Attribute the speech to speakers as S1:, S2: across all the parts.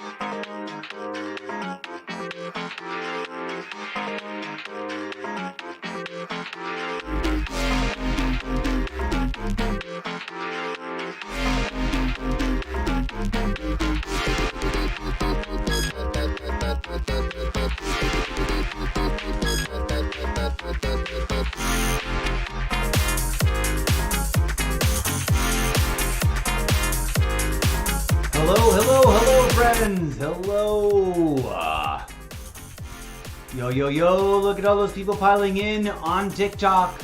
S1: Hello, friends. Hello. Yo, look at all those people piling in on TikTok.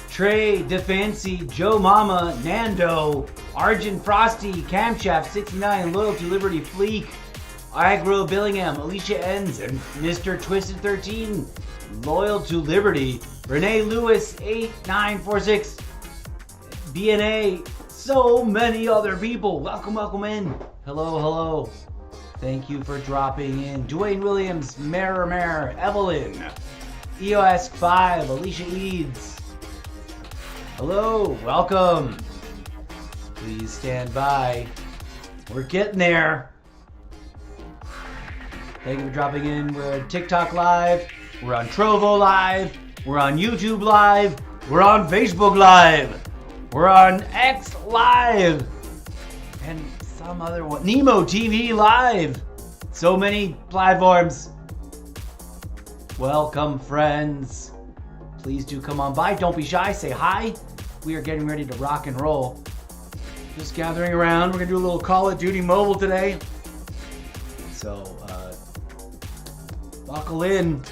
S1: Trey, DeFancy, Joe Mama, Nando, Argent Frosty, Camshaft 69, Loyal to Liberty Fleek, Agro Billingham, Alicia Enns, and Mr. Twisted 13, Loyal to Liberty, Renee Lewis 8946, BNA, so many other people. Welcome in. Hello. Thank you for dropping in. Dwayne Williams, Mare, Evelyn, EOS 5, Alicia Eads. Hello, welcome. Please stand by. We're getting there. Thank you for dropping in. We're on TikTok Live. We're on Trovo Live. We're on YouTube Live. We're on Facebook Live. We're on X Live. And some other one. Nemo TV Live. So many platforms. Welcome, friends. Please do come on by. Don't be shy. Say hi. We are getting ready to rock and roll. Just gathering around. We're going to do a little Call of Duty Mobile today. So, buckle in.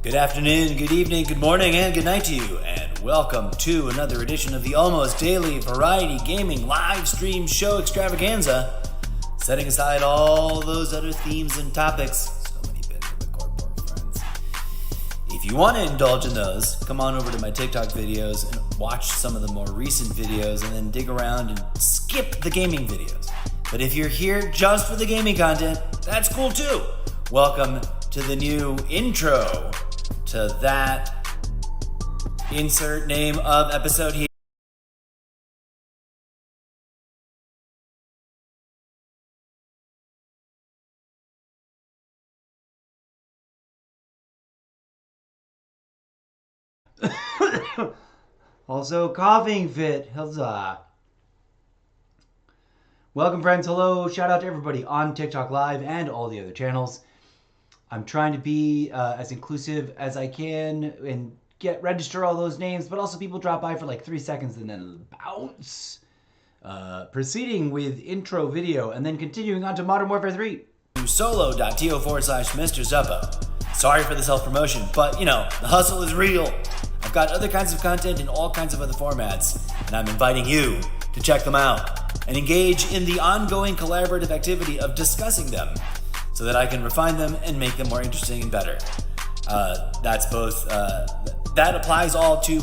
S1: Good afternoon, good evening, good morning, and good night to you, and welcome to another edition of the almost daily variety gaming live stream show Extravaganza, setting aside all those other themes and topics. So many bits of the corkboard, friends. If you want to indulge in those, come on over to my TikTok videos and watch some of the more recent videos, and then dig around and skip the gaming videos. But if you're here just for the gaming content, that's cool too. Welcome to the new intro to that insert name of episode here. Also coughing fit. Huzzah. Welcome, friends. Hello. Shout out to everybody on TikTok Live and all the other channels. I'm trying to be as inclusive as I can and register all those names, but also people drop by for like 3 seconds and then bounce. Proceeding with intro video and then continuing on to Modern Warfare 3. Solo.to/Mr. Zeppo. Sorry for the self-promotion, but you know, the hustle is real. I've got other kinds of content in all kinds of other formats, and I'm inviting you to check them out and engage in the ongoing collaborative activity of discussing them, so that I can refine them and make them more interesting and better. That's both, that applies all to,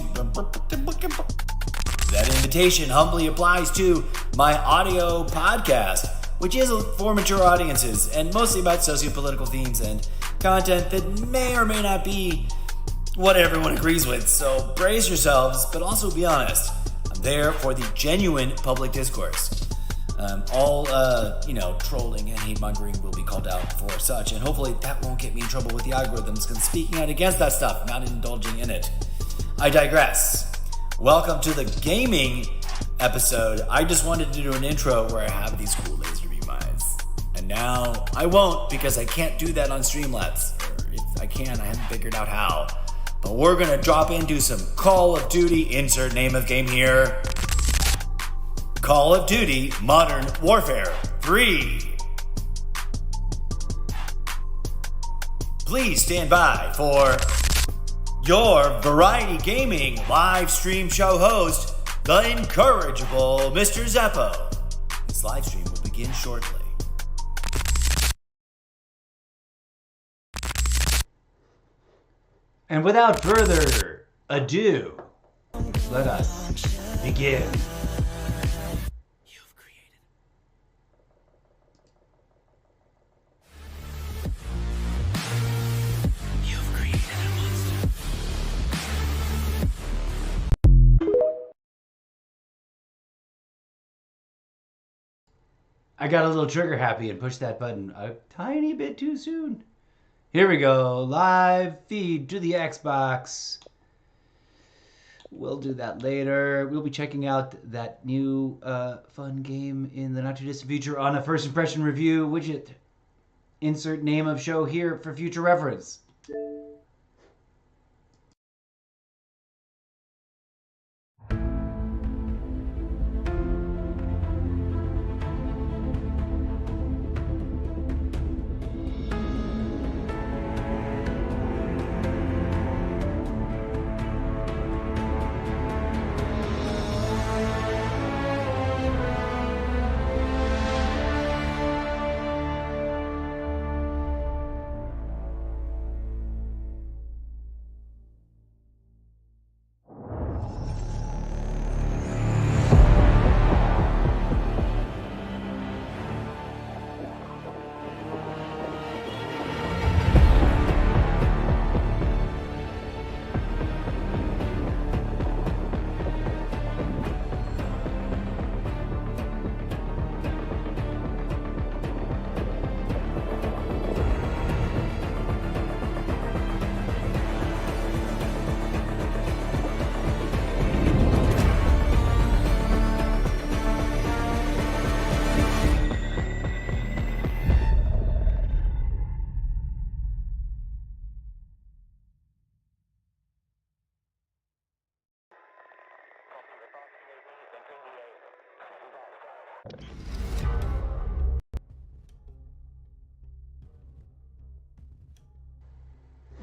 S1: that invitation humbly applies to my audio podcast, which is for mature audiences and mostly about socio-political themes and content that may or may not be what everyone agrees with. So brace yourselves, but also be honest. I'm there for the genuine public discourse. Trolling and hate-mongering will be called out for such, and hopefully that won't get me in trouble with the algorithms, because speaking out against that stuff, not indulging in it. I digress. Welcome to the gaming episode. I just wanted to do an intro where I have these cool laser beam eyes.
S2: Now, I won't because I can't do that on Streamlabs. Or if I can, I haven't figured out how. But we're gonna drop into some Call of Duty, insert name of game here. Call of Duty Modern Warfare 3. Please stand by for your Variety Gaming live stream show host, the incorrigible Mr. Zeppo. This live stream will begin shortly.
S1: And without further ado, let us begin. I got a little trigger happy and pushed that button a tiny bit too soon. Here we go. Live feed to the Xbox. We'll do that later. We'll be checking out that new fun game in the not too distant future on a first impression review widget. Insert name of show here for future reference.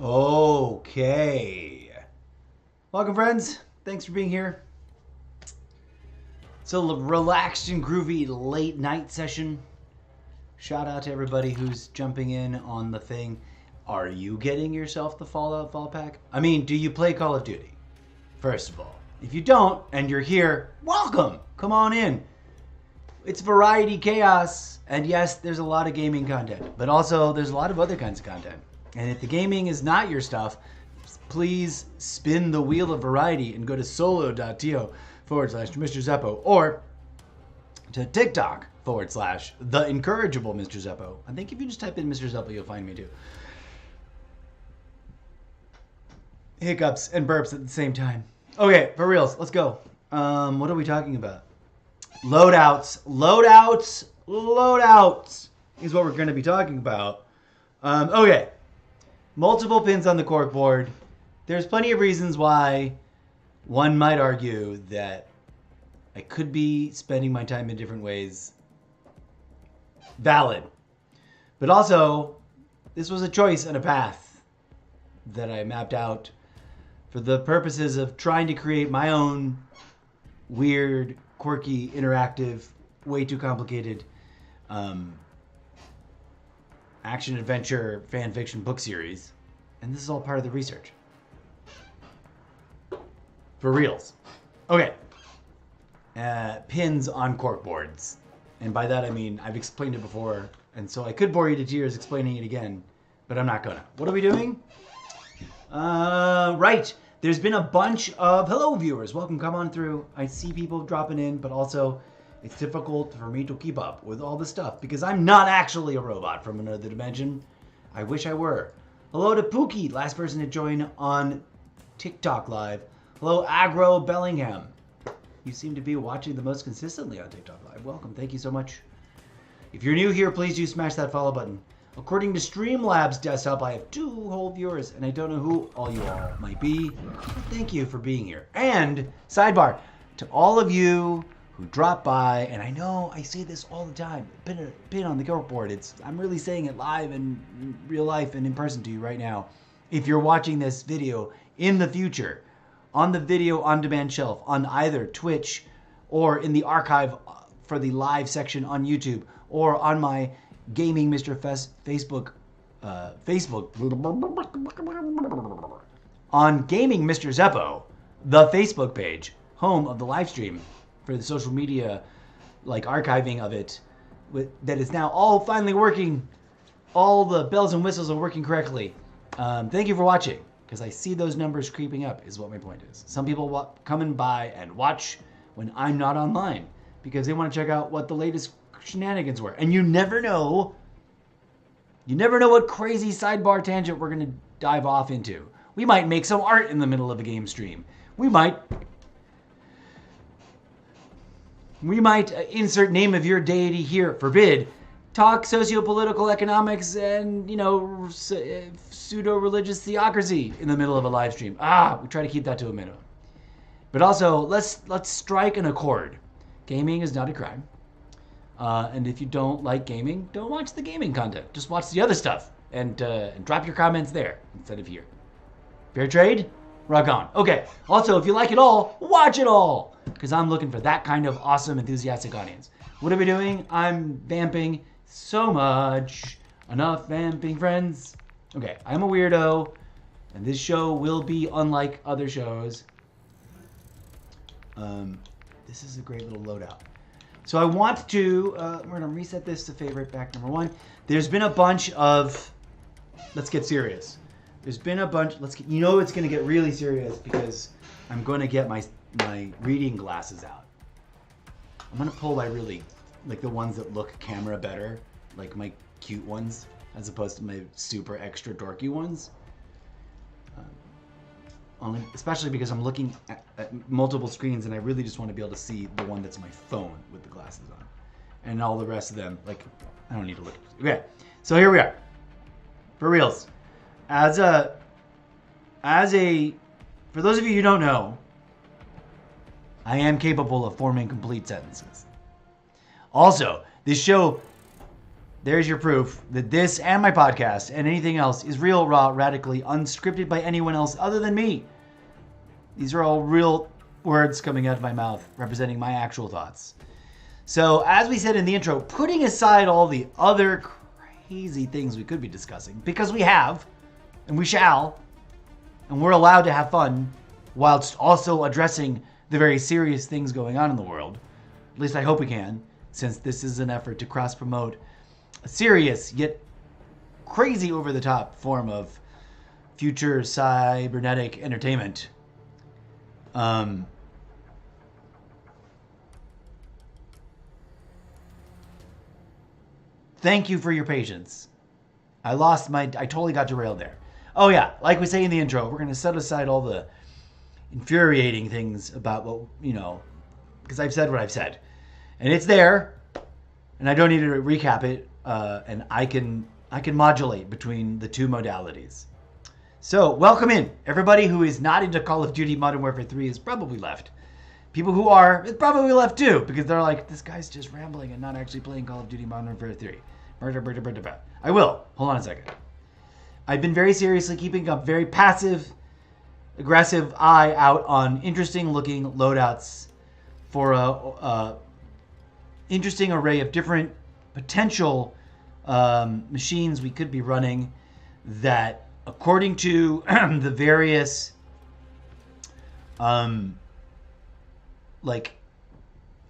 S1: Okay. Welcome, friends. Thanks for being here. It's a relaxed and groovy late night session. Shout out to everybody who's jumping in on the thing. Are you getting yourself the Fallout Fall Pack? I mean, do you play Call of Duty? First of all, if you don't and you're here, welcome. Come on in. It's variety chaos. And yes, there's a lot of gaming content, but also there's a lot of other kinds of content. And if the gaming is not your stuff, please spin the wheel of variety and go to solo.to/Mr. Zeppo or to TikTok /the incorrigible Mr. Zeppo. I think if you just type in Mr. Zeppo, you'll find me too. Hiccups and burps at the same time. Okay, for reals, let's go. What are we talking about? Loadouts is what we're going to be talking about. Okay. Multiple pins on the corkboard. There's plenty of reasons why one might argue that I could be spending my time in different ways. Valid. But also, this was a choice and a path that I mapped out for the purposes of trying to create my own weird, quirky, interactive, way too complicated action-adventure fan fiction book series. And this is all part of the research. For reals. Okay. Pins on corkboards. And by that I mean I've explained it before, and so I could bore you to tears explaining it again, but I'm not gonna. What are we doing? Right. There's been a bunch of... Hello, viewers. Welcome. Come on through. I see people dropping in, but also it's difficult for me to keep up with all the stuff because I'm not actually a robot from another dimension. I wish I were. Hello to Pookie, last person to join on TikTok Live. Hello, Agro Bellingham. You seem to be watching the most consistently on TikTok Live. Welcome. Thank you so much. If you're new here, please do smash that follow button. According to Streamlabs desktop, I have 2 whole viewers, and I don't know who all you all might be. But thank you for being here. And, sidebar, to all of you who drop by, and I know I say this all the time, been on the board. I'm really saying it live and in real life and in person to you right now. If you're watching this video in the future, on the video on demand shelf, on either Twitch or in the archive for the live section on YouTube, or on my Gaming Mr. Facebook, on Gaming Mr. Zeppo, the Facebook page, home of the live stream for the social media, like archiving of it, that is now all finally working. All the bells and whistles are working correctly. Thank you for watching, because I see those numbers creeping up, is what my point is. Some people coming by and watch when I'm not online, because they want to check out what the latest shenanigans were. And you never know what crazy sidebar tangent we're going to dive off into. We might make some art in the middle of a game stream. We might insert name of your deity here, forbid, talk socio-political economics and, pseudo-religious theocracy in the middle of a live stream. We try to keep that to a minimum. But also, let's strike an accord. Gaming is not a crime. And if you don't like gaming, don't watch the gaming content. Just watch the other stuff and drop your comments there instead of here. Fair trade? Rock on. Okay. Also, if you like it all, watch it all, because I'm looking for that kind of awesome, enthusiastic audience. What are we doing? I'm vamping so much. Enough vamping, friends. Okay. I'm a weirdo, and this show will be unlike other shows. This is a great little loadout. So I want to, we're going to reset this to favorite back number 1. There's been a bunch of, let's get serious. There's been a bunch, it's going to get really serious, because I'm going to get my reading glasses out. I'm going to pull my really, like the ones that look camera better, like my cute ones, as opposed to my super extra dorky ones. Especially because I'm looking at multiple screens, and I really just want to be able to see the one that's my phone with the glasses on. And all the rest of them, like, I don't need to look. Okay, so here we are. For reals. For those of you who don't know, I am capable of forming complete sentences. Also, this show, there's your proof that this and my podcast and anything else is real, raw, radically unscripted by anyone else other than me. These are all real words coming out of my mouth, representing my actual thoughts. So, as we said in the intro, putting aside all the other crazy things we could be discussing, because we have, and we shall, and we're allowed to have fun, whilst also addressing the very serious things going on in the world. At least I hope we can, since this is an effort to cross-promote a serious, yet crazy over-the-top form of future cybernetic entertainment. Thank you for your patience. I totally got derailed there. Oh yeah, like we say in the intro, we're going to set aside all the infuriating things about what, because I've said what I've said. And it's there, and I don't need to recap it, and I can modulate between the two modalities. So, welcome in. Everybody who is not into Call of Duty Modern Warfare 3 is probably left. People who are, it's probably left too, because they're like, this guy's just rambling and not actually playing Call of Duty Modern Warfare 3. I will. Hold on a second. I've been very seriously keeping a very passive, aggressive eye out on interesting looking loadouts for a interesting array of different potential machines we could be running that, according to the various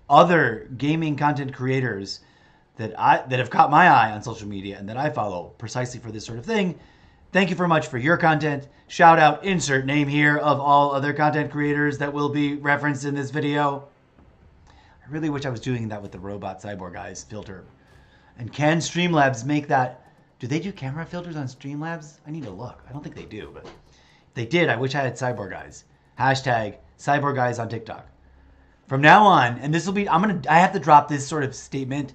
S1: other gaming content creators that have caught my eye on social media and that I follow precisely for this sort of thing. Thank you very much for your content. Shout out, insert name here of all other content creators that will be referenced in this video. I really wish I was doing that with the robot cyborg guys filter. And can Streamlabs make that? Do they do camera filters on Streamlabs? I need to look. I don't think they do, but if they did, I wish I had cyborg guys. Hashtag cyborg guys on TikTok. From now on, and this will be, I have to drop this sort of statement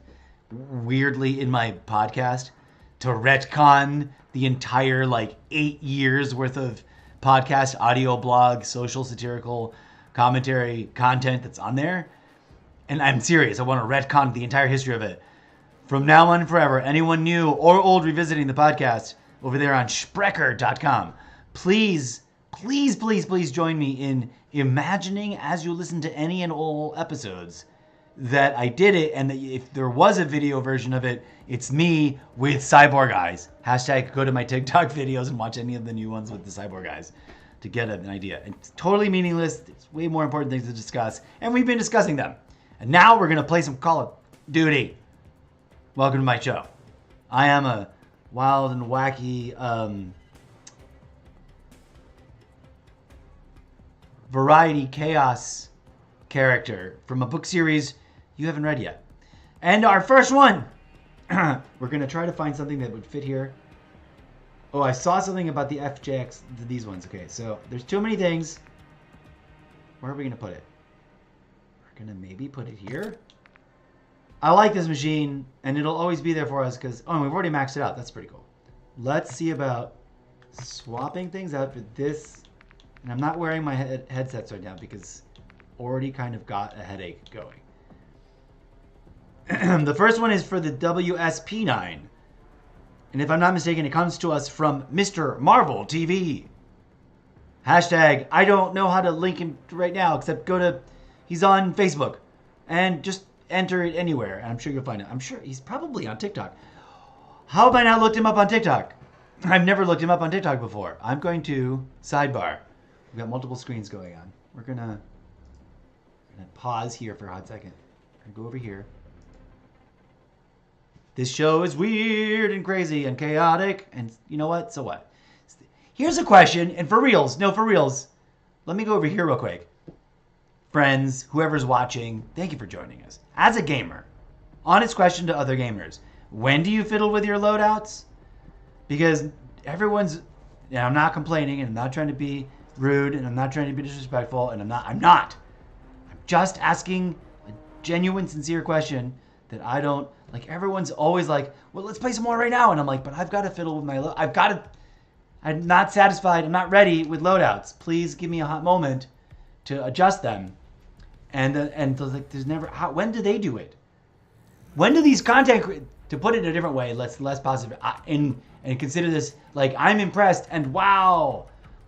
S1: weirdly in my podcast to retcon the entire 8 years worth of podcast, audio blog, social satirical commentary content that's on there. And I'm serious. I want to retcon the entire history of it. From now on forever, anyone new or old revisiting the podcast over there on Sprecher.com, please join me in imagining as you listen to any and all episodes that I did it, and that if there was a video version of it, it's me with cyborg eyes. Hashtag go to my TikTok videos and watch any of the new ones with the cyborg eyes to get an idea. It's totally meaningless. There's way more important things to discuss, and we've been discussing them. And now we're going to play some Call of Duty. Welcome to my show. I am a wild and wacky variety chaos character from a book series you haven't read yet. And our first one, we're going to try to find something that would fit here. Oh, I saw something about the FJX, these ones. Okay, so there's too many things. Where are we going to put it? We're going to maybe put it here. I like this machine, and it'll always be there for us because, oh, we've already maxed it out. That's pretty cool. Let's see about swapping things out for this. And I'm not wearing my headsets right now because already kind of got a headache going. The first one is for the WSP9. And if I'm not mistaken, it comes to us from Mr. Marvel TV. Hashtag, I don't know how to link him right now, except he's on Facebook. And just enter it anywhere, and I'm sure you'll find it. I'm sure he's probably on TikTok. How have I not looked him up on TikTok? I've never looked him up on TikTok before. I'm going to sidebar. We've got multiple screens going on. We're gonna pause here for a hot second. We're gonna go over here. This show is weird and crazy and chaotic, and you know what? So what? Here's a question, and for reals, let me go over here real quick. Friends, whoever's watching, thank you for joining us. As a gamer, honest question to other gamers, when do you fiddle with your loadouts? Because everyone's, and I'm not complaining, and I'm not trying to be rude, and I'm not trying to be disrespectful, and I'm just asking a genuine, sincere question that I don't, everyone's always like, well, let's play some more right now. And I'm like, but I've got to fiddle with my I'm not satisfied. I'm not ready with loadouts. Please give me a hot moment to adjust them. And there's never, when do they do it? When do these content, to put it in a different way, less positive, and consider this, I'm impressed, and wow,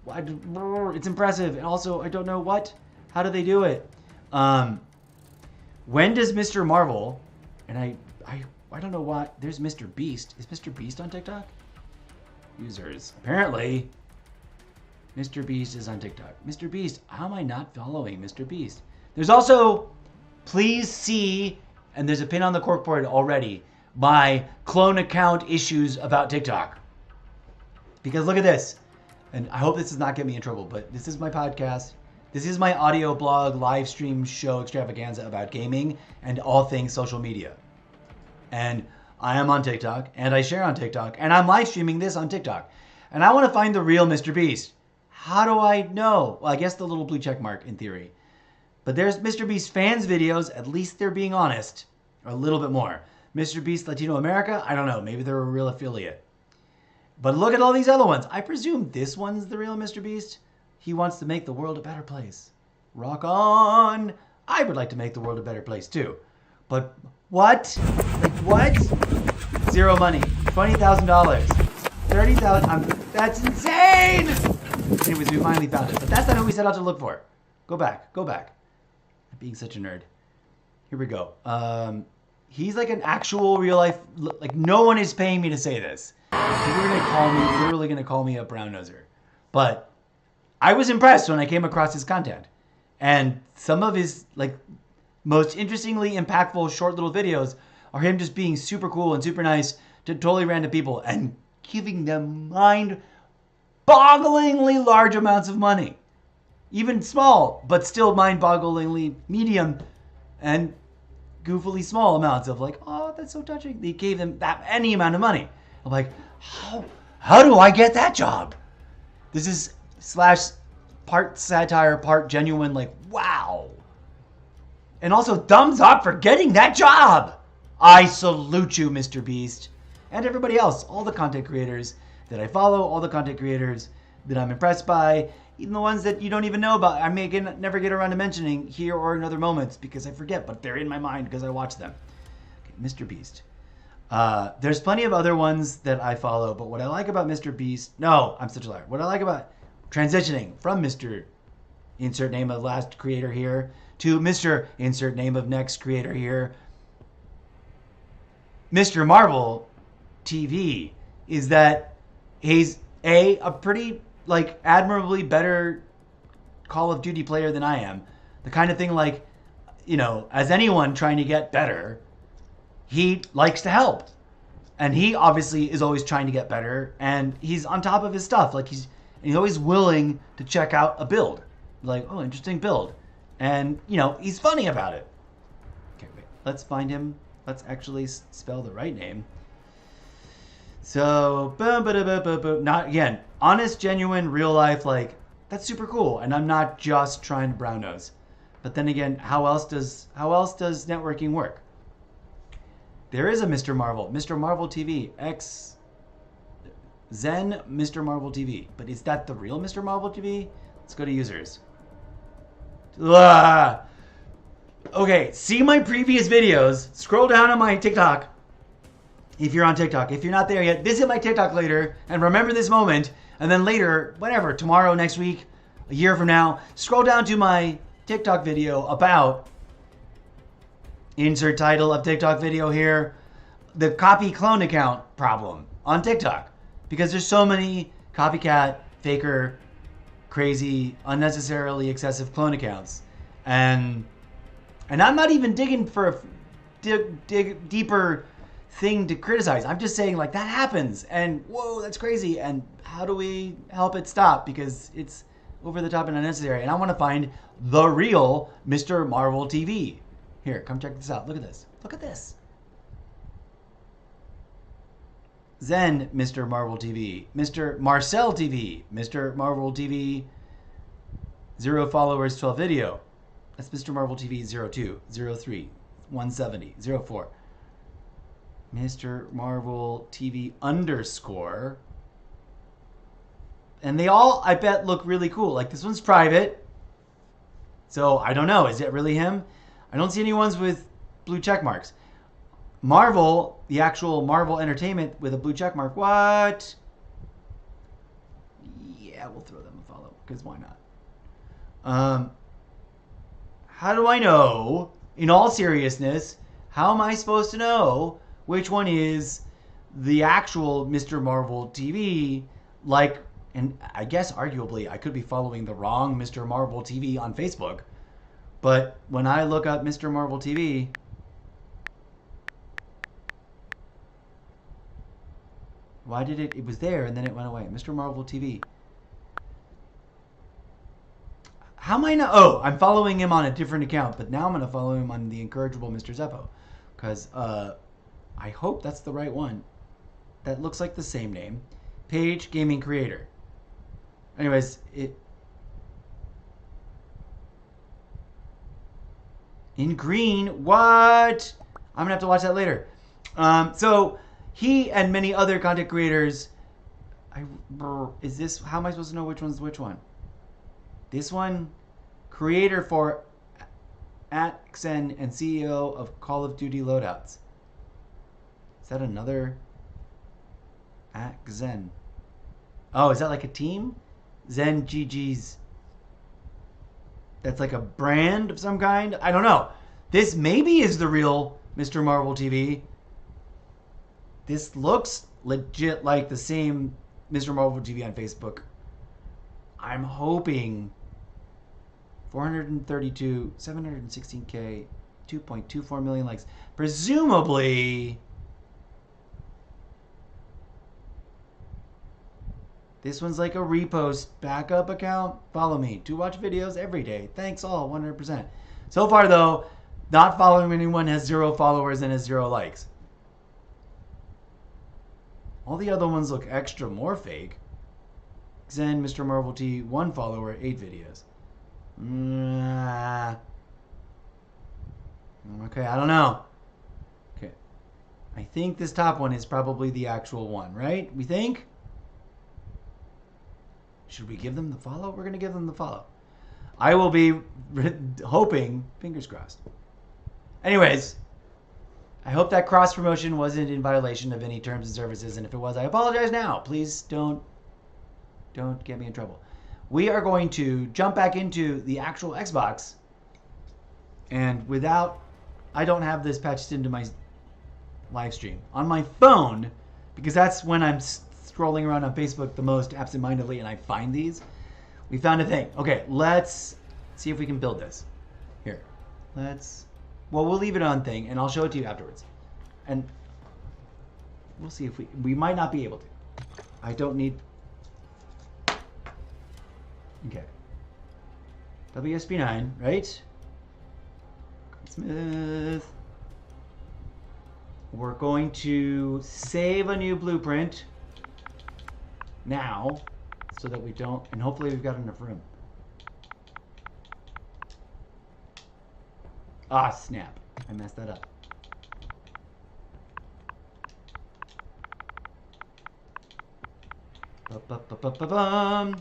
S1: it's impressive, and also, I don't know how do they do it? When does Mr. Marvel, and I don't know what, there's Mr. Beast. Is Mr. Beast on TikTok? Users. Apparently, Mr. Beast is on TikTok. Mr. Beast, how am I not following Mr. Beast? There's also, please see, and there's a pin on the corkboard already, my clone account issues about TikTok. Because look at this. And I hope this does not get me in trouble, but this is my podcast. This is my audio blog, live stream show extravaganza about gaming and all things social media. And I am on TikTok, and I share on TikTok, and I'm live streaming this on TikTok. And I want to find the real Mr. Beast. How do I know? Well, I guess the little blue check mark in theory. But there's Mr. Beast fans videos, at least they're being honest, or a little bit more. Mr. Beast Latino America, I don't know, maybe they're a real affiliate. But look at all these other ones. I presume this one's the real Mr. Beast. He wants to make the world a better place. Rock on! I would like to make the world a better place too. But what? What? Zero money. $20,000. $30,000. That's insane! Anyways, we finally found it. But that's not who we set out to look for. Go back. I'm being such a nerd. Here we go. He's like an actual real life, no one is paying me to say this. People are literally gonna call me a brown noser. But I was impressed when I came across his content. And some of his most interestingly impactful short little videos are him just being super cool and super nice to totally random people and giving them mind-bogglingly large amounts of money. Even small, but still mind-bogglingly medium and goofily small amounts of oh, that's so touching. They gave them any amount of money. I'm like, how do I get that job? This is / part satire, part genuine, wow. And also thumbs up for getting that job. I salute you, Mr. Beast. And everybody else, all the content creators that I follow, all the content creators that I'm impressed by, even the ones that you don't even know about. I may never get around to mentioning here or in other moments because I forget, but they're in my mind because I watch them. Okay, Mr. Beast. There's plenty of other ones that I follow, but what I like about Mr. Beast... No, I'm such a liar. What I like about transitioning from Mr. Insert name of last creator here to Mr. Insert name of next creator here, Mr. Marvel TV, is that he's a pretty like admirably better Call of Duty player than I am. The kind of thing like, you know, as anyone trying to get better, he likes to help. And he obviously is always trying to get better, and he's on top of his stuff. Like he's always willing to check out a build. Like, oh, interesting build. And, you know, he's funny about it. Okay, wait. Let's find him. Let's actually spell the right name. So, not again, honest, genuine, real life, like, that's super cool. And I'm not just trying to brown nose. But then again, how else does networking work? There is a Mr. Marvel TV, Zen Mr. Marvel TV. But is that the real Mr. Marvel TV? Let's go to users. Okay, see my previous videos. Scroll down on my TikTok. If you're on TikTok. If you're not there yet, visit my TikTok later and remember this moment. And then later, whatever, tomorrow, next week, a year from now, scroll down to my TikTok video about, insert title of TikTok video here, the copy clone account problem on TikTok. Because there's so many copycat, faker, crazy, unnecessarily excessive clone accounts. And I'm not even digging for a deeper thing to criticize. I'm just saying, like, that happens. And, whoa, that's crazy. And how do we help it stop? Because it's over the top and unnecessary. And I want to find the real Mr. Marvel TV. Here, come check this out. Look at this. Look at this. Zen Mr. Marvel TV. Mr. Marcel TV. Mr. Marvel TV 0 followers 12 video. That's Mr. Marvel TV 02, 03, 170, 04. Mr. Marvel TV underscore. And they all, I bet, look really cool. Like, this one's private. So, I don't know. Is it really him? I don't see any ones with blue check marks. Marvel, the actual Marvel Entertainment with a blue check mark. What? Yeah, we'll throw them a follow, because why not? How do I know, in all seriousness, how am I supposed to know which one is the actual Mr. Marvel TV? Like, and I guess arguably I could be following the wrong Mr. Marvel TV on Facebook. But when I look up Mr. Marvel TV, why did it was there and then it went away. Mr. Marvel TV. How am I not? Oh, I'm following him on a different account, but now I'm going to follow him on the incorrigible Mr. Zeppo. Because I hope that's the right one. That looks like the same name. Page Gaming Creator. Anyways, in green, what? I'm going to have to watch that later. So, he and many other content creators, is this, how am I supposed to know which one's which one? This one, creator for Xen and CEO of Call of Duty Loadouts. Is that another Xen? Oh, is that like a team? Zen GG's. That's like a brand of some kind? I don't know. This maybe is the real Mr. Marvel TV. This looks legit like the same Mr. Marvel TV on Facebook. I'm hoping 432, 716K, 2.24 million likes. Presumably, this one's like a repost backup account. Follow me to watch videos every day. Thanks all, 100%. So far though, not following anyone has 0 followers and has 0 likes. All the other ones look extra more fake. Zen, Mr. Marvel T, 1 follower, 8 videos. Okay, I don't know. Okay, I think this top one is probably the actual one, right? We think? Should we give them the follow? We're going to give them the follow. I will be hoping, fingers crossed. Anyways, I hope that cross promotion wasn't in violation of any terms and services, and if it was, I apologize now. Please don't get me in trouble. We are going to jump back into the actual Xbox, and I don't have this patched into my live stream on my phone, because that's when I'm scrolling around on Facebook the most absentmindedly and I find these. We found a thing. Okay, let's see if we can build this. Here, we'll leave it on thing and I'll show it to you afterwards. And we'll see if we might not be able to. I don't need. Okay. WSP9, right? Smith. We're going to save a new blueprint now so that we don't, and hopefully we've got enough room. Ah, snap. I messed that up. Ba-ba-ba-ba-ba-bum.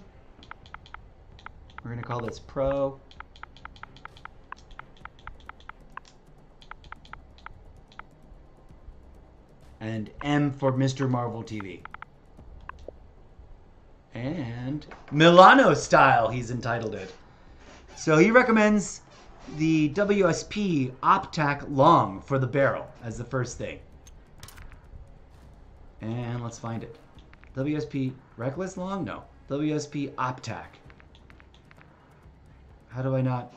S1: We're going to call this Pro. And M for Mr. Marvel TV. And Milano style, he's entitled it. So he recommends the WSP Optac Long for the barrel as the first thing. And let's find it. WSP Reckless Long? No. WSP Optac. How do I not...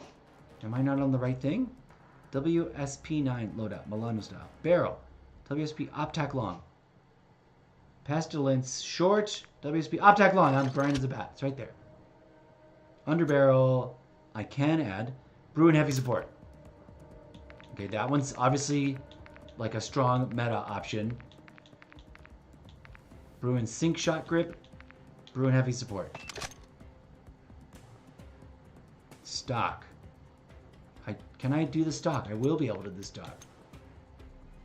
S1: Am I not on the right thing? WSP9 loadout. Milano style. Barrel. WSP Optac Long. Pestilence short. WSP Optac Long. I'm bright as a bat. It's right there. Underbarrel. I can add Brew and Heavy support. Okay, that one's obviously like a strong meta option. Brew and Sync Shot Grip. Brew and Heavy support. Stock. Can I do the stock? I will be able to do the stock.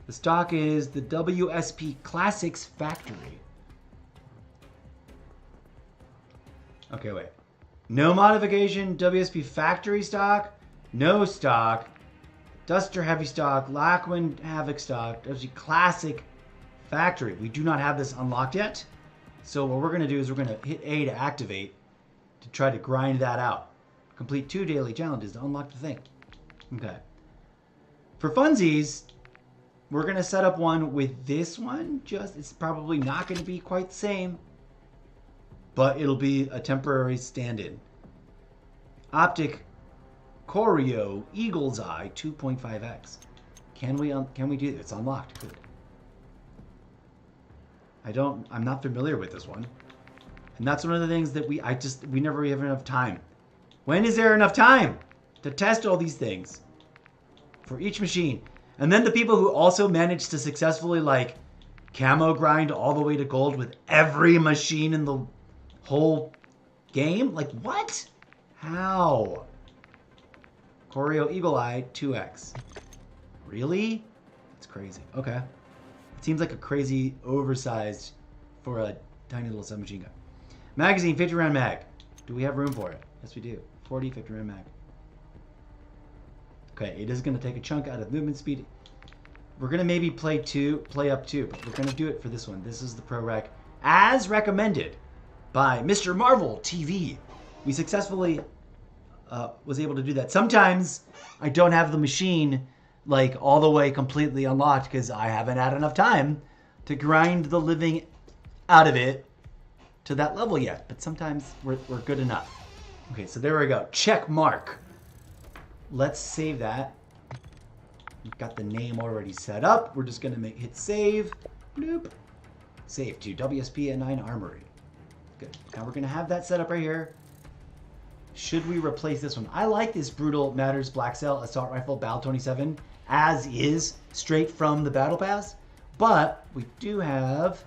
S1: The stock is the WSP Classics Factory. Okay, wait. No modification, WSP Factory stock, no stock, Duster Heavy stock, Lackwin Havoc stock, WSP Classic Factory. We do not have this unlocked yet. So what we're going to do is we're going to hit A to activate to try to grind that out. Complete 2 daily challenges to unlock the thing. Okay. For funsies, we're going to set up one with this one. It's probably not going to be quite the same, but it'll be a temporary stand-in. Optic Choreo Eagle's Eye 2.5x. Can we do this? It's unlocked. Good. I'm not familiar with this one. And that's one of the things that we never have enough time. When is there enough time to test all these things for each machine? And then the people who also manage to successfully like camo grind all the way to gold with every machine in the whole game? Like what? How? Choreo Eagle Eye 2x. Really? That's crazy. Okay. It seems like a crazy oversized for a tiny little submachine gun. Magazine, 50 round mag. Do we have room for it? Yes, we do. 40, 50 round mag. Okay, it is going to take a chunk out of movement speed. We're going to maybe play up 2, but we're going to do it for this one. This is the Pro Rec as recommended by Mr. Marvel TV. We successfully was able to do that. Sometimes I don't have the machine like all the way completely unlocked because I haven't had enough time to grind the living out of it to that level yet. But sometimes we're good enough. Okay, so there we go. Check mark. Let's save that. We've got the name already set up. We're just going to hit save. Bloop. Save to WSP9 Armory. Good. Now we're going to have that set up right here. Should we replace this one? I like this Brutal Matters Black Cell Assault Rifle Battle 27 as is, straight from the Battle Pass. But we do have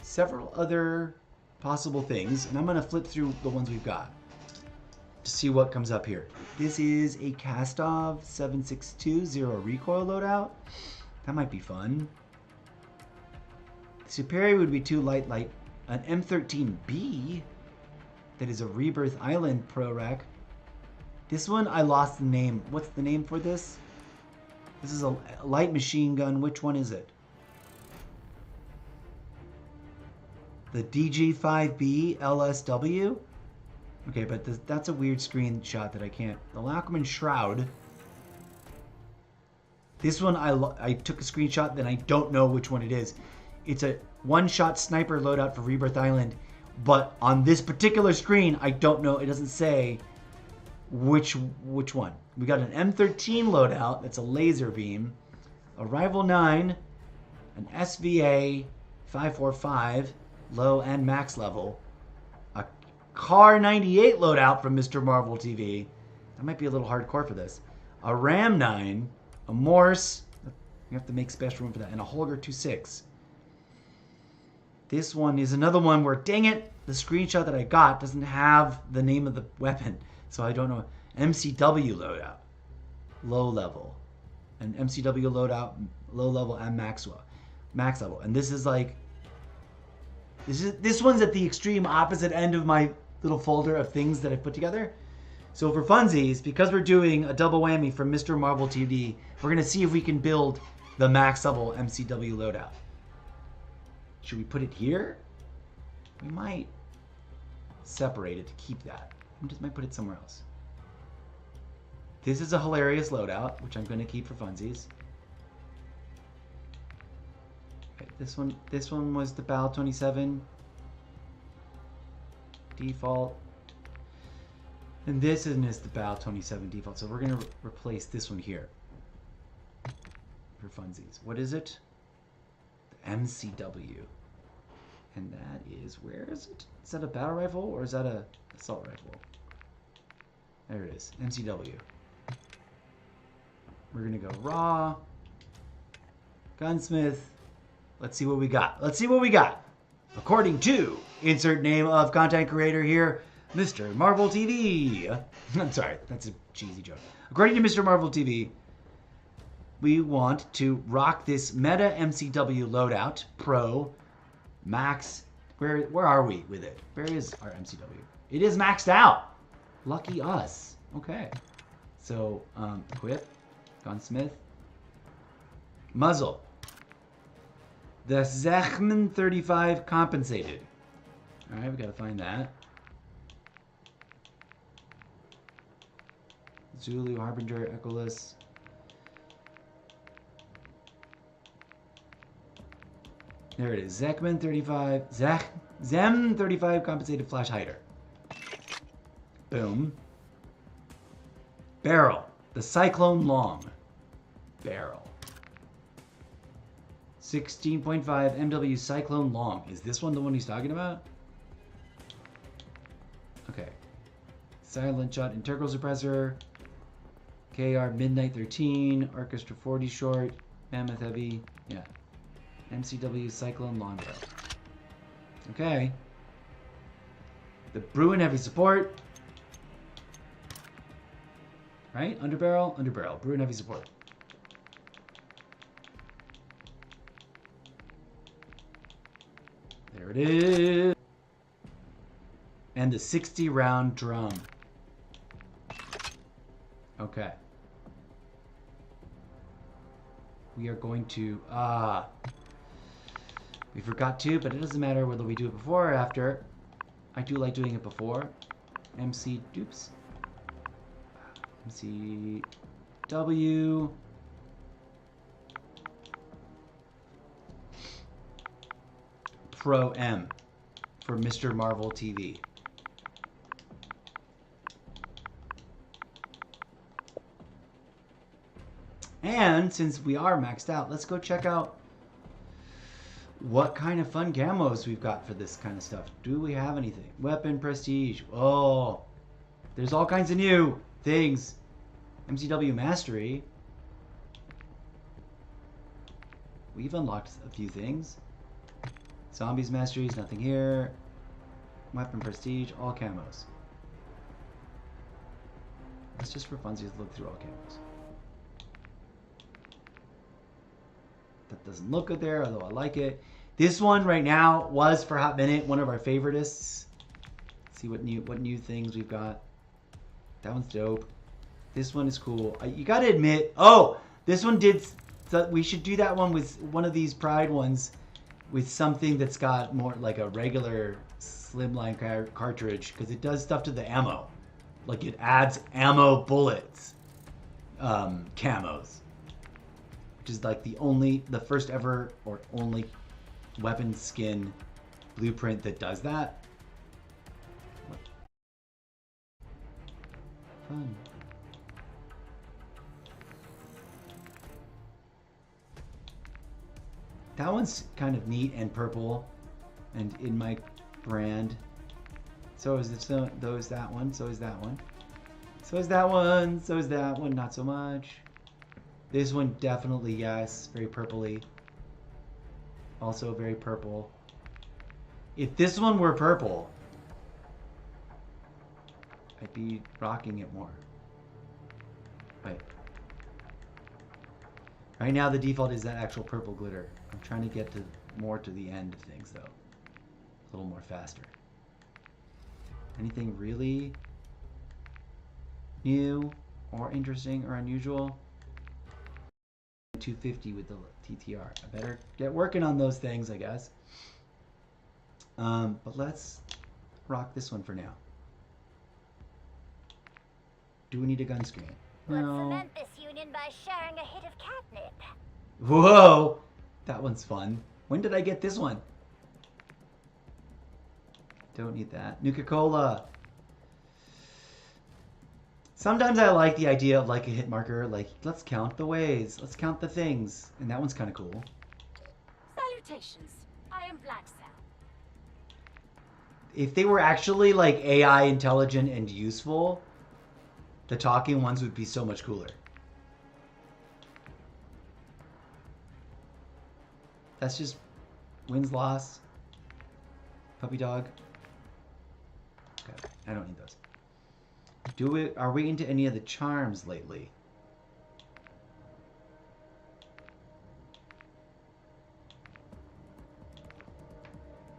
S1: several other possible things. And I'm going to flip through the ones we've got to see what comes up here. This is a Kastov 7.62 zero recoil loadout. That might be fun. Superior would be too light. An M13B. That is a Rebirth Island Pro Rack. This one, I lost the name. What's the name for this? This is a light machine gun. Which one is it? The DG5B LSW? Okay, but that's a weird screenshot that I can't. The Lachman Shroud. This one, I took a screenshot, then I don't know which one it is. It's a one-shot sniper loadout for Rebirth Island. But on this particular screen, I don't know. It doesn't say which one. We got an M13 loadout. That's a laser beam. A Rival 9. An SVA 545. Low and max level. A Car 98 loadout from Mr. Marvel TV. That might be a little hardcore for this. A Ram 9. A Morse. You have to make special room for that. And a Holger 26. This one is another one where, dang it, the screenshot that I got doesn't have the name of the weapon. So I don't know. MCW loadout. Low level. An MCW loadout, low level and max level. And this is like, this one's at the extreme opposite end of my little folder of things that I put together. So for funsies, because we're doing a double whammy from Mr. Marvel TV, we're going to see if we can build the max level MCW loadout. Should we put it here? We might separate it to keep that. We just might put it somewhere else. This is a hilarious loadout, which I'm going to keep for funsies. Okay, this one was the BAL 27 default. And this is the BAL 27 default. So we're going to replace this one here for funsies. What is it? The MCW. And that is, where is it? Is that a battle rifle or is that a assault rifle? There it is. MCW. We're going to go raw. Gunsmith. Let's see what we got. Let's see what we got. According to insert name of content creator here, Mr. Marvel TV. I'm sorry, that's a cheesy joke. According to Mr. Marvel TV, we want to rock this Meta MCW loadout, Pro, Max. Where are we with it? Where is our MCW? It is maxed out. Lucky us. Okay. So, equip, gunsmith, muzzle. The Zechman 35 compensated. All right, we gotta find that. Zulu, Harbinger, Echoless. There it is. Zechman 35. Zem 35 compensated flash hider. Boom. Barrel. The Cyclone Long. Barrel. 16.5 MW Cyclone Long. Is this one the one he's talking about? Okay. Silent Shot Integral Suppressor. KR Midnight 13. Orchestra 40 short. Mammoth Heavy. Yeah. MCW Cyclone Long Barrel. Okay. The Bruin Heavy Support. Right? Underbarrel? Underbarrel. Bruin Heavy Support. There it is. And the 60 round drum. Okay. We are going to, we forgot to, but it doesn't matter whether we do it before or after. I do like doing it before. MC dupes. MCW. Pro M for Mr. Marvel TV. And since we are maxed out, let's go check out what kind of fun camos we've got for this kind of stuff. Do we have anything? Weapon prestige. Oh, there's all kinds of new things. MCW mastery. We've unlocked a few things. Zombies masteries, nothing here. Weapon prestige, all camos. Let's just for funsies look through all camos. That doesn't look good there, although I like it. This one right now was for a hot minute one of our favoritists. See what new things we've got. That one's dope. This one is cool. You gotta admit, this one did. We should do that one with one of these Pride ones with something that's got more like a regular slimline cartridge, because it does stuff to the ammo. Like it adds ammo bullets, camos, which is like the first ever or only weapon skin blueprint that does that. What? Fun. That one's kind of neat and purple and in my brand. So is that one. So is that one. So is that one. So is that one. Not so much. This one definitely yes. Very purpley. Also very purple. If this one were purple, I'd be rocking it more. Right. Right now the default is that actual purple glitter. I'm trying to get more to the end of things though. A little more faster. Anything really new or interesting or unusual? 250 with the TTR. I better get working on those things, I guess. But let's rock this one for now. Do we need a gun screen?
S3: Let's cement this union by sharing a hit of catnip.
S1: Whoa! That one's fun. When did I get this one? Don't need that. Nuka-Cola. Sometimes I like the idea of like a hit marker. Like, let's count the ways. Let's count the things. And that one's kind of cool.
S3: Salutations. I am Black Cell.
S1: If they were actually like AI intelligent and useful, the talking ones would be so much cooler. That's just wins, loss. Puppy dog. Okay, I don't need those. Are we into any of the charms lately?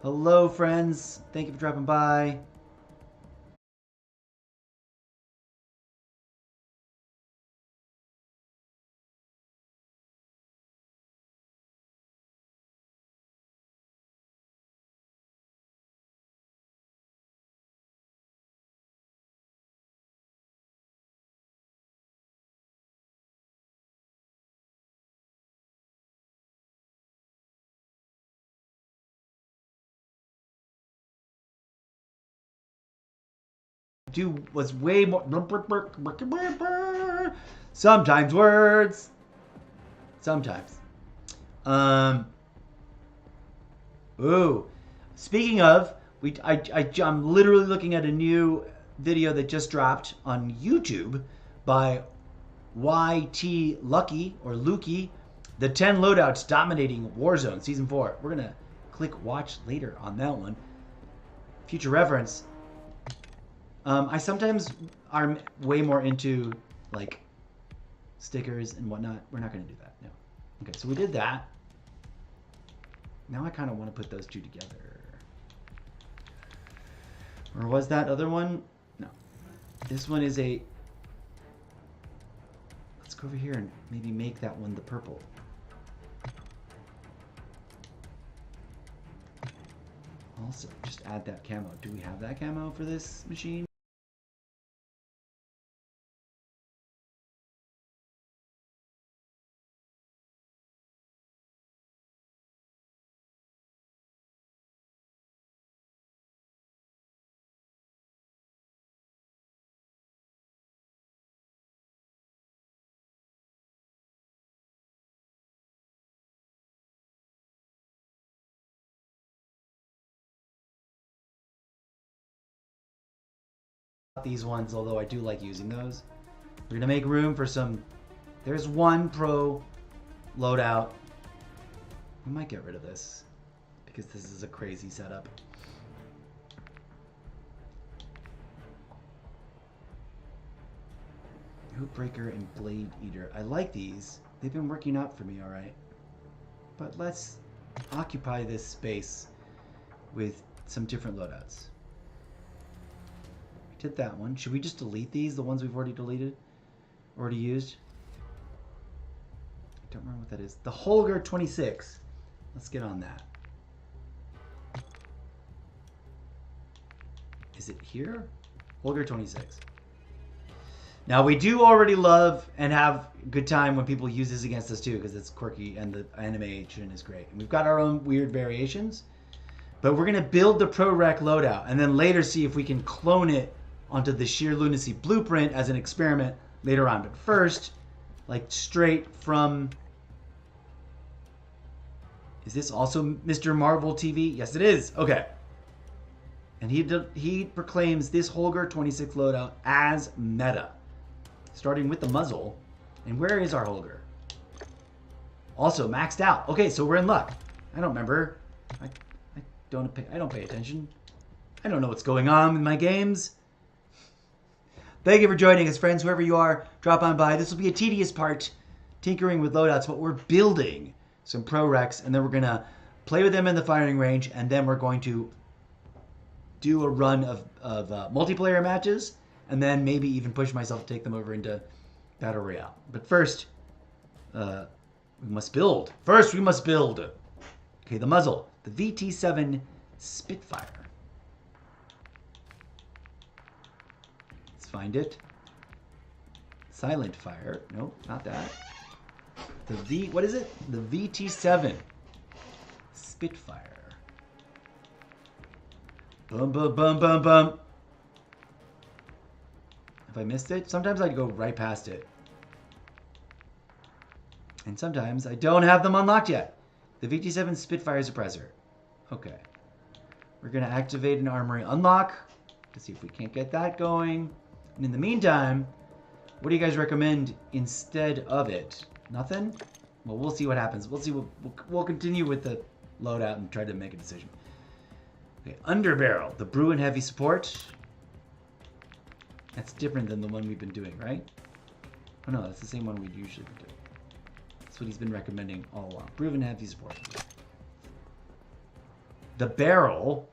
S1: Hello, friends. Thank you for dropping by. Was way more. Sometimes words. Sometimes. Ooh. Speaking of, I'm literally looking at a new video that just dropped on YouTube by YT Lucky or Lukey. The 10 loadouts dominating Warzone Season 4. We're gonna click watch later on that one. Future reference. I sometimes are way more into like stickers and whatnot. We're not going to do that. No. Okay, so we did that. Now I kind of want to put those two together. Or was that other one? No. This one is a... Let's go over here and maybe make that one the purple. Also, just add that camo. Do we have that camo for this machine? These ones, although I do like using those. We're gonna make room for some. There's one pro loadout. We might get rid of this because this is a crazy setup. Hoopbreaker and Blade Eater. I like these. They've been working out for me, all right. But let's occupy this space with some different loadouts. We did that one. Should we just delete these, the ones we've already deleted? Already used? I don't remember what that is. The Holger 26. Let's get on that. Is it here? Holger 26. Now, we do already love and have a good time when people use this against us too, because it's quirky and the animation is great. And we've got our own weird variations, but we're going to build the ProRec loadout and then later see if we can clone it onto the Sheer Lunacy blueprint as an experiment later on. But first, like straight from... Is this also Mr. Marvel TV? Yes, it is. Okay. And he proclaims this Holger 26 loadout as meta. Starting with the muzzle. And where is our Holger? Also maxed out. Okay, so we're in luck. I don't remember. I don't pay attention. I don't know what's going on in my games. Thank you for joining us, friends. Whoever you are, drop on by. This will be a tedious part, tinkering with loadouts, but we're building some ProRecs, and then we're going to play with them in the firing range, and then we're going to do a run of multiplayer matches, and then maybe even push myself to take them over into Battle Royale. But first, we must build. First, we must build. Okay, the muzzle. The VT7 Spitfire. Let's find it. Silent fire. Nope, not that. What is it? The VT7 Spitfire. Boom, boom, boom, boom, boom. Have I missed it? Sometimes I go right past it. And sometimes I don't have them unlocked yet. The VT7 Spitfire suppressor. Okay. We're going to activate an armory unlock to see if we can't get that going. And in the meantime, what do you guys recommend instead of it? Nothing? Well, we'll see what happens. We'll see. We'll continue with the loadout and try to make a decision. Okay, underbarrel, the Bruin heavy support. That's different than the one we've been doing, right? Oh no, that's the same one we'd usually be doing. That's what he's been recommending all along. Bruin heavy support. The barrel,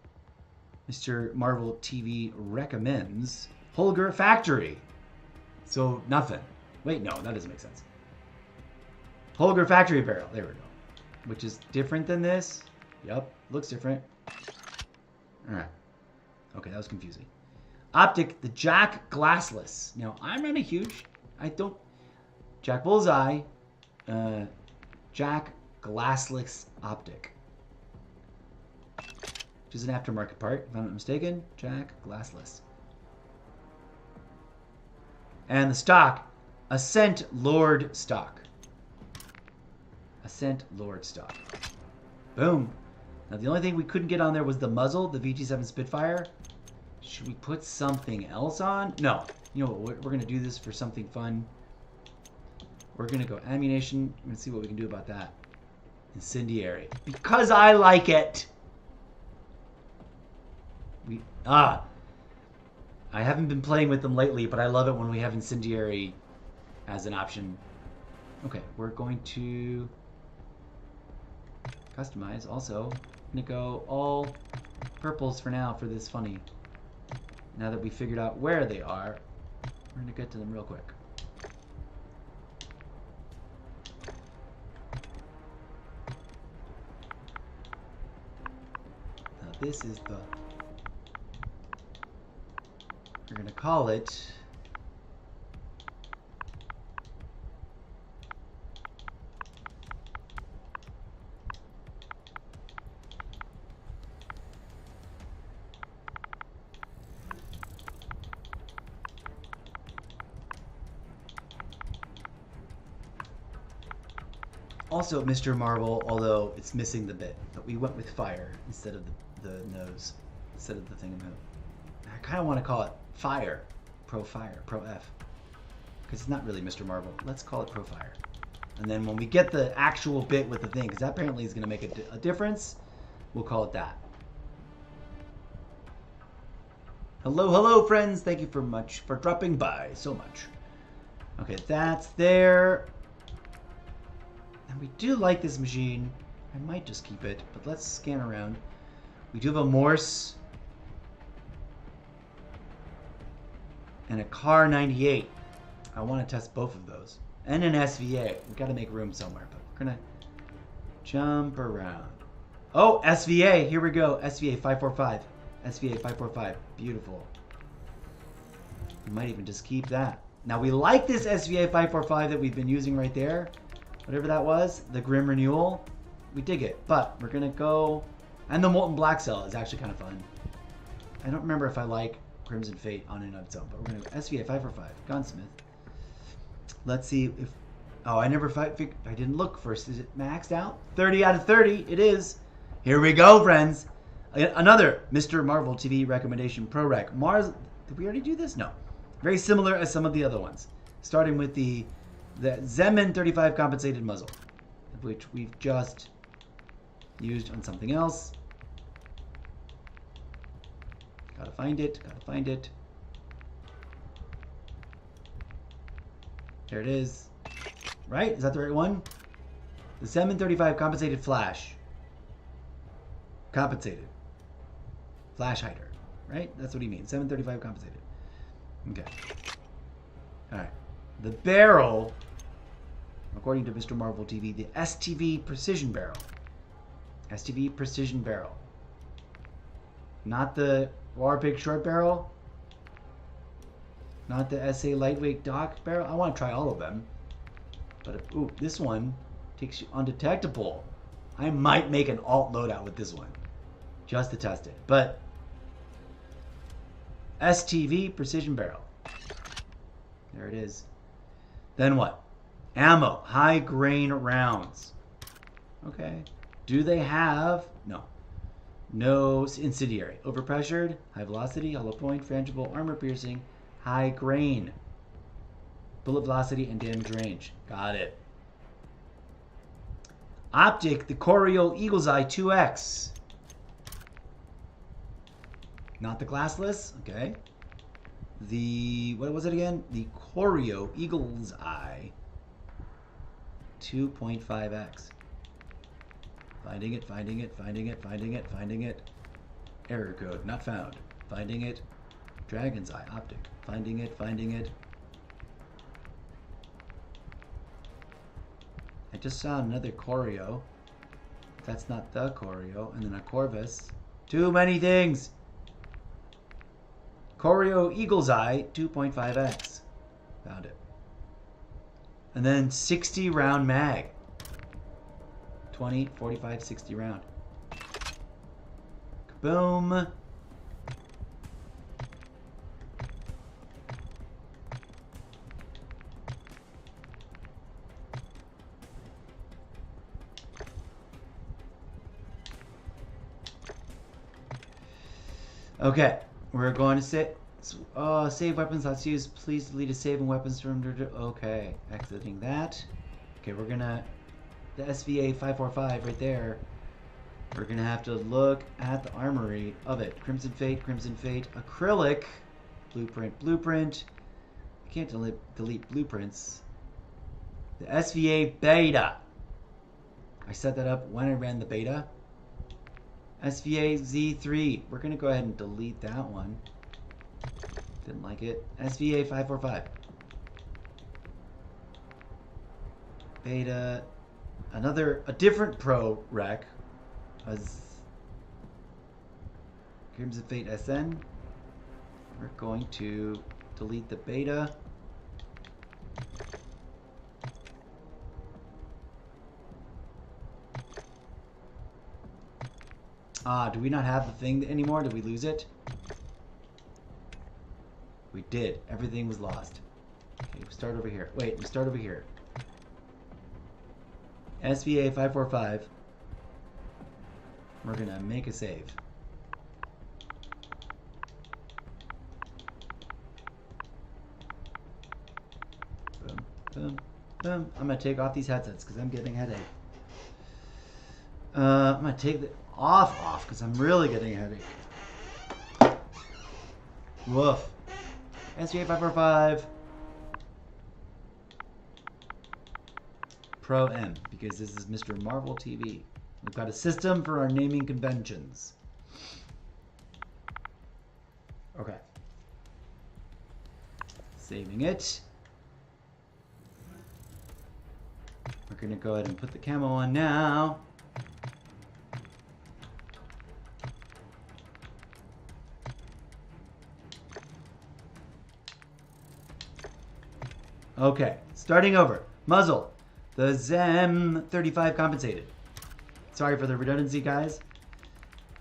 S1: Mr. Marvel TV recommends Holger Factory. So nothing. Wait, no, that doesn't make sense. Holger Factory barrel. There we go. Which is different than this. Yep, looks different. Alright. Okay, that was confusing. Optic, the Jack Glassless. Now, I'm not a huge... Jack Bullseye. Jack Glassless Optic. Which is an aftermarket part, if I'm not mistaken. Jack Glassless. And the stock, Ascent Lord stock. Ascent Lord stock. Boom. Now the only thing we couldn't get on there was the muzzle, the VT7 Spitfire. Should we put something else on? No. You know what? We're going to do this for something fun. We're going to go ammunition. Let's see what we can do about that. Incendiary. Because I like it. I haven't been playing with them lately, but I love it when we have incendiary as an option. Okay, we're going to customize also. I'm going to go all purples for now for this funny. Now that we figured out where they are, we're going to get to them real quick. Now this is the... We're going to call it... Also, Mr. Marvel, although it's missing the bit, but we went with fire instead of the nose, instead of the thing in the... I kind of want to call it Fire, Pro Fire, Pro F, because it's not really Mr. Marvel. Let's call it Pro Fire. And then when we get the actual bit with the thing, because that apparently is going to make a difference, we'll call it that. Hello, hello, friends. Thank you for dropping by so much. Okay, that's there. And we do like this machine. I might just keep it, but let's scan around. We do have a Morse and a Car 98. I want to test both of those. And an SVA. We've got to make room somewhere, but we're going to jump around. Oh, SVA. Here we go. SVA 545. SVA 545. Beautiful. We might even just keep that. Now, we like this SVA 545 that we've been using right there. Whatever that was, the Grim Renewal. We dig it, but we're going to go... And the Molten Black Cell is actually kind of fun. I don't remember if I like Crimson Fate on and of its own, but we're going to go SVA 545, Gunsmith. Let's see if... Oh, I didn't look first. Is it maxed out? 30 out of 30. It is. Here we go, friends. Another Mr. Marvel TV recommendation pro rec. Mars... Did we already do this? No. Very similar as some of the other ones. Starting with the Zemin 35 compensated muzzle, which we've just used on something else. Gotta find it. Gotta find it. There it is. Right? Is that the right one? The Zemin 35 compensated flash. Compensated. Flash hider. Right? That's what he means. 735 compensated. Okay. Alright. The barrel, according to Mr. Marvel TV, the STV Precision Barrel. STV Precision Barrel. Not the Warpig Short Barrel. Not the SA Lightweight Dock Barrel. I want to try all of them. But, ooh, this one takes you undetectable. I might make an alt loadout with this one. Just to test it. But, STV Precision Barrel. There it is. Then what? Ammo. High grain rounds. Okay. Do they have... No. No incendiary. Overpressured. High velocity. Hollow point. Frangible. Armor piercing. High grain. Bullet velocity and damage range. Got it. Optic. The Corio Eagle's Eye 2X. Not the glassless. Okay. The... What was it again? The Corio Eagle's Eye 2.5X. Finding it, finding it, finding it, finding it, finding it. Error code not found. Finding it. Dragon's Eye optic. Finding it, finding it. I just saw another Corio. That's not the Corio. And then a Corvus. Too many things! Corio Eagle's Eye 2.5X. Found it. And then 60 round mag. 20, 45, 60 round. Boom. Okay, we're going to save weapons. Let's use. Please delete a save and weapons from. Okay, exiting that. Okay, we're gonna the SVA 545 right there. We're gonna have to look at the armory of it. Crimson Fate, acrylic, blueprint. I can't delete blueprints. The SVA beta. I set that up when I ran the beta. SVA Z3. We're going to go ahead and delete that one. Didn't like it. SVA 545. Beta. A different pro rec. As Crimson Fate SN. We're going to delete the beta. Do we not have the thing anymore? Did we lose it? We did. Everything was lost. Okay, we start over here. Wait, we start over here. SVA 545. We're gonna make a save. Boom, boom, boom. I'm gonna take off these headsets because I'm getting a headache. I'm gonna take the off because I'm really getting a headache. Woof. SVA 545 Pro M because this is Mr. Marvel TV. We've got a system for our naming conventions. Okay. Saving it. We're going to go ahead and put the camo on now. Okay, starting over. Muzzle. The Zem 35 compensated. Sorry for the redundancy, guys.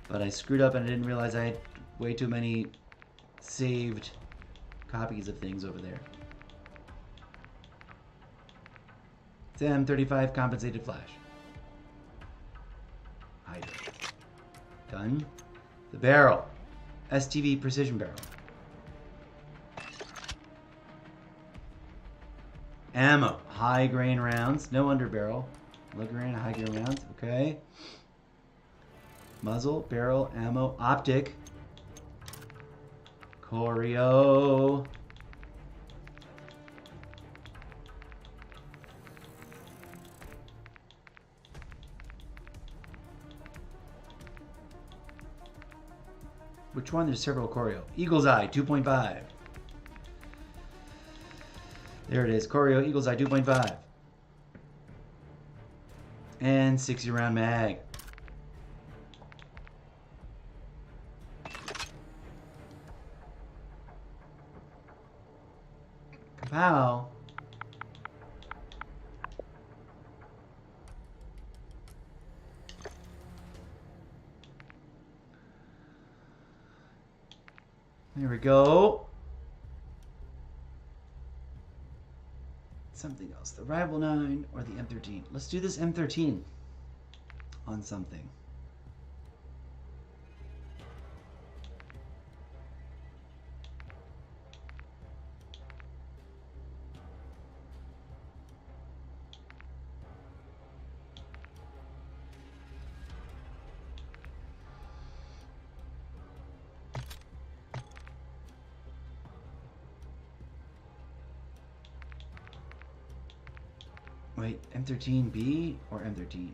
S1: But I screwed up and I didn't realize I had way too many saved copies of things over there. Zem 35 compensated flash. Hide it. Done. The barrel. STV precision barrel. Ammo. High grain rounds. No underbarrel. Low grain, high grain rounds. Okay. Muzzle, barrel, ammo, optic. Choreo. Which one? There's several choreo. Eagle's Eye, 2.5. There it is. Choreo, Eagle's Eye, 2.5. And 60 round mag. Kapow. There we go. Something else. The Rival 9 or the M13. Let's do this M13 on something. Wait, M13B or M13?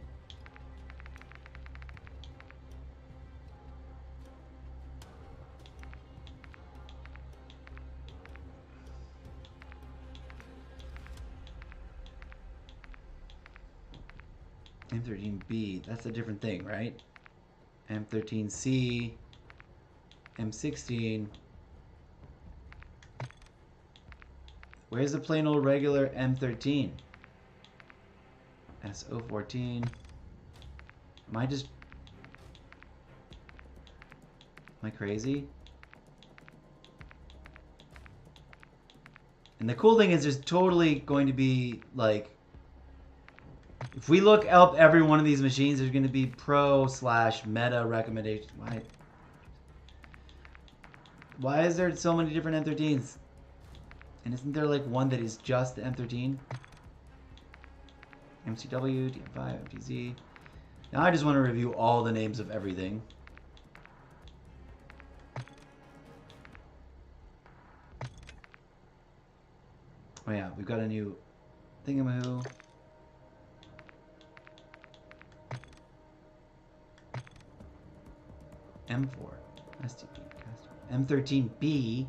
S1: M13B, that's a different thing, right? M13C, M16. Where's the plain old regular M13? SO14. Am I crazy? And the cool thing is there's totally going to be like, if we look up every one of these machines, there's going to be pro/meta recommendations. Why is there so many different M13s? And isn't there like one that is just the M13? MCW, DM5, MTZ. Now I just want to review all the names of everything. Oh yeah, we've got a new thingamahoo. M4, STP, M13B.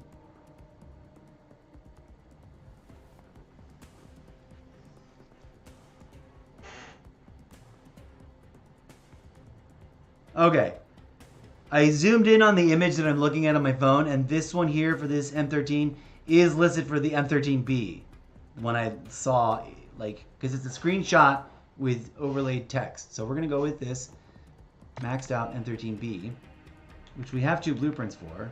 S1: Okay, I zoomed in on the image that I'm looking at on my phone, and this one here for this M13 is listed for the M13B. When I saw, like, because it's a screenshot with overlaid text. So we're going to go with this maxed out M13B, which we have 2 blueprints for.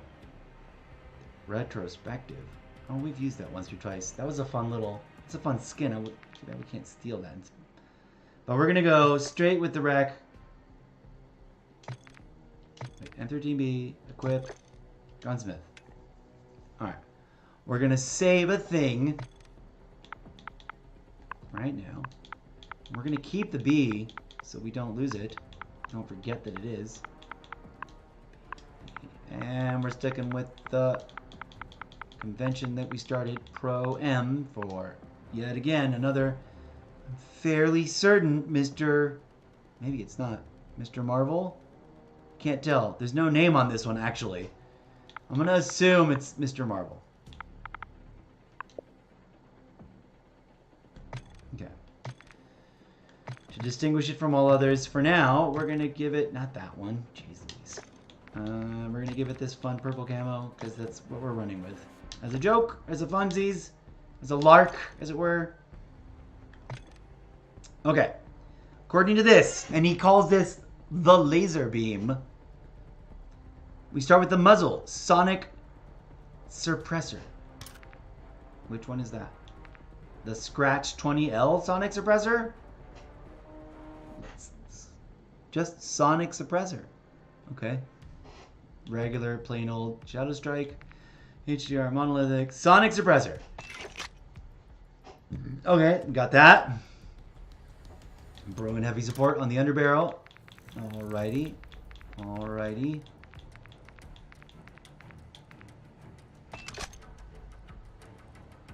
S1: Retrospective. Oh, we've used that once or twice. That was a fun little, it's a fun skin. Too bad we can't steal that. But we're going to go straight with the rec. M13B, equip, gunsmith. Alright. We're going to save a thing right now. We're going to keep the B so we don't lose it. Don't forget that it is. And we're sticking with the convention that we started, Pro M, for yet again another fairly certain Mr. Maybe it's not. Mr. Marvel? Can't tell. There's no name on this one, actually. I'm going to assume it's Mr. Marvel. Okay. To distinguish it from all others, for now, we're going to give it... Not that one. Jeez Louise. We're going to give it this fun purple camo, because that's what we're running with. As a joke, as a funsies, as a lark, as it were. Okay. According to this, and he calls this the laser beam, we start with the muzzle. Sonic suppressor. Which one is that? The Scratch 20L Sonic suppressor? Just Sonic suppressor. Okay. Regular, plain old Shadow Strike. HDR monolithic. Sonic suppressor. Okay, got that. Bruin heavy support on the underbarrel. Alrighty. Alrighty.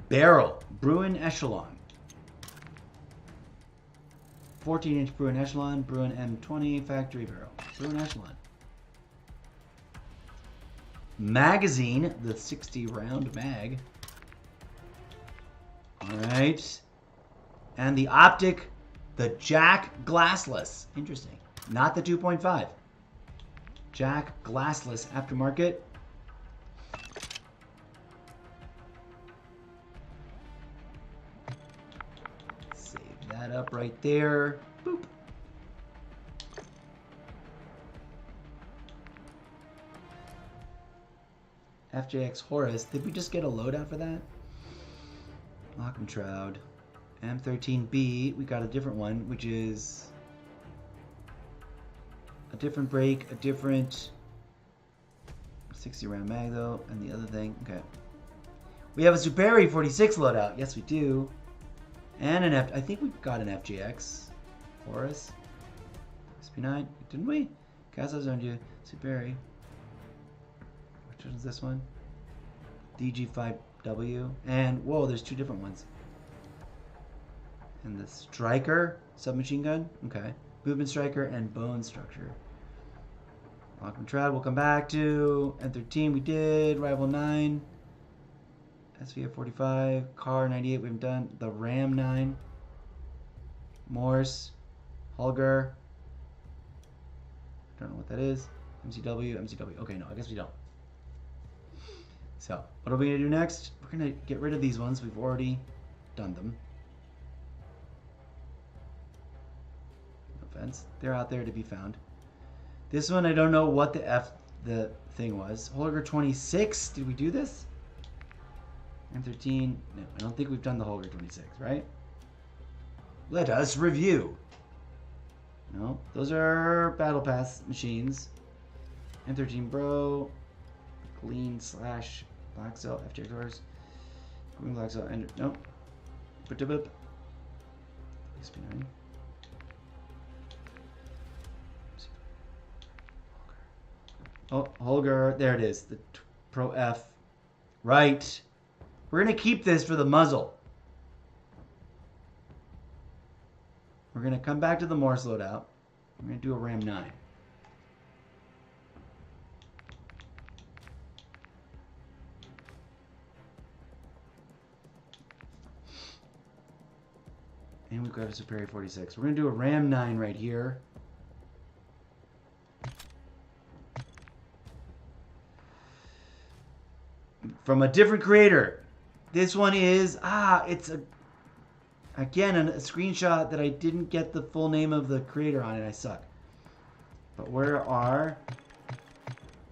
S1: Barrel. Bruin Echelon. 14-inch Bruin Echelon. Bruin M20 factory barrel. Bruin Echelon. Magazine. The 60 round mag. Alright. And the optic. The Jack Glassless. Interesting. Not the 2.5. Jack Glassless aftermarket. Save that up right there. Boop. FJX Horus. Did we just get a loadout for that? Lock and Shroud. M13B. We got a different one, which is a different break, a different 60 round mag though, and the other thing. Okay. We have a Superi 46 loadout. Yes, we do. And an I think we got an FGX Horus. SP9, didn't we? Casa Zonja, Superi. Which one is this one? DG5W. And whoa, there's two different ones. And the Striker submachine gun. Okay. Movement Striker and Bone Structure. Lock and Trad we'll come back to. M13 we did. Rival 9. SVF 45. Car 98 we haven't done. The Ram 9. Morse. Holger. Don't know what that is. MCW. Okay, no, I guess we don't. So, what are we going to do next? We're going to get rid of these ones. We've already done them. They're out there to be found. This one, I don't know what the thing was. Holger 26. Did we do this? M13. No, I don't think we've done the Holger 26, right? Let us review. No, those are Battle Pass machines. M13 Bro. Clean slash Black Cell. FJ Doors. Green Black Cell. And no. SP9. Oh, Holger, there it is. The Pro F. Right. We're going to keep this for the muzzle. We're going to come back to the Morse loadout. We're going to do a Ram 9. And we've got a Superior 46. We're going to do a Ram 9 right here. From a different creator. This one is, it's again a screenshot that I didn't get the full name of the creator on it. I suck. But where are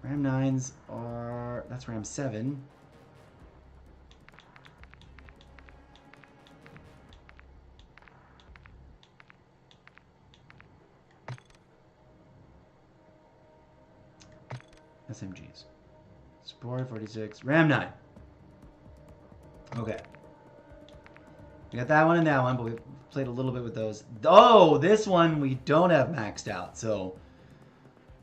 S1: Ram 9s are, that's Ram 7. SMGs. Sport 46. Ram 9. Okay. We got that one and that one, but we played a little bit with those. Oh, this one we don't have maxed out, so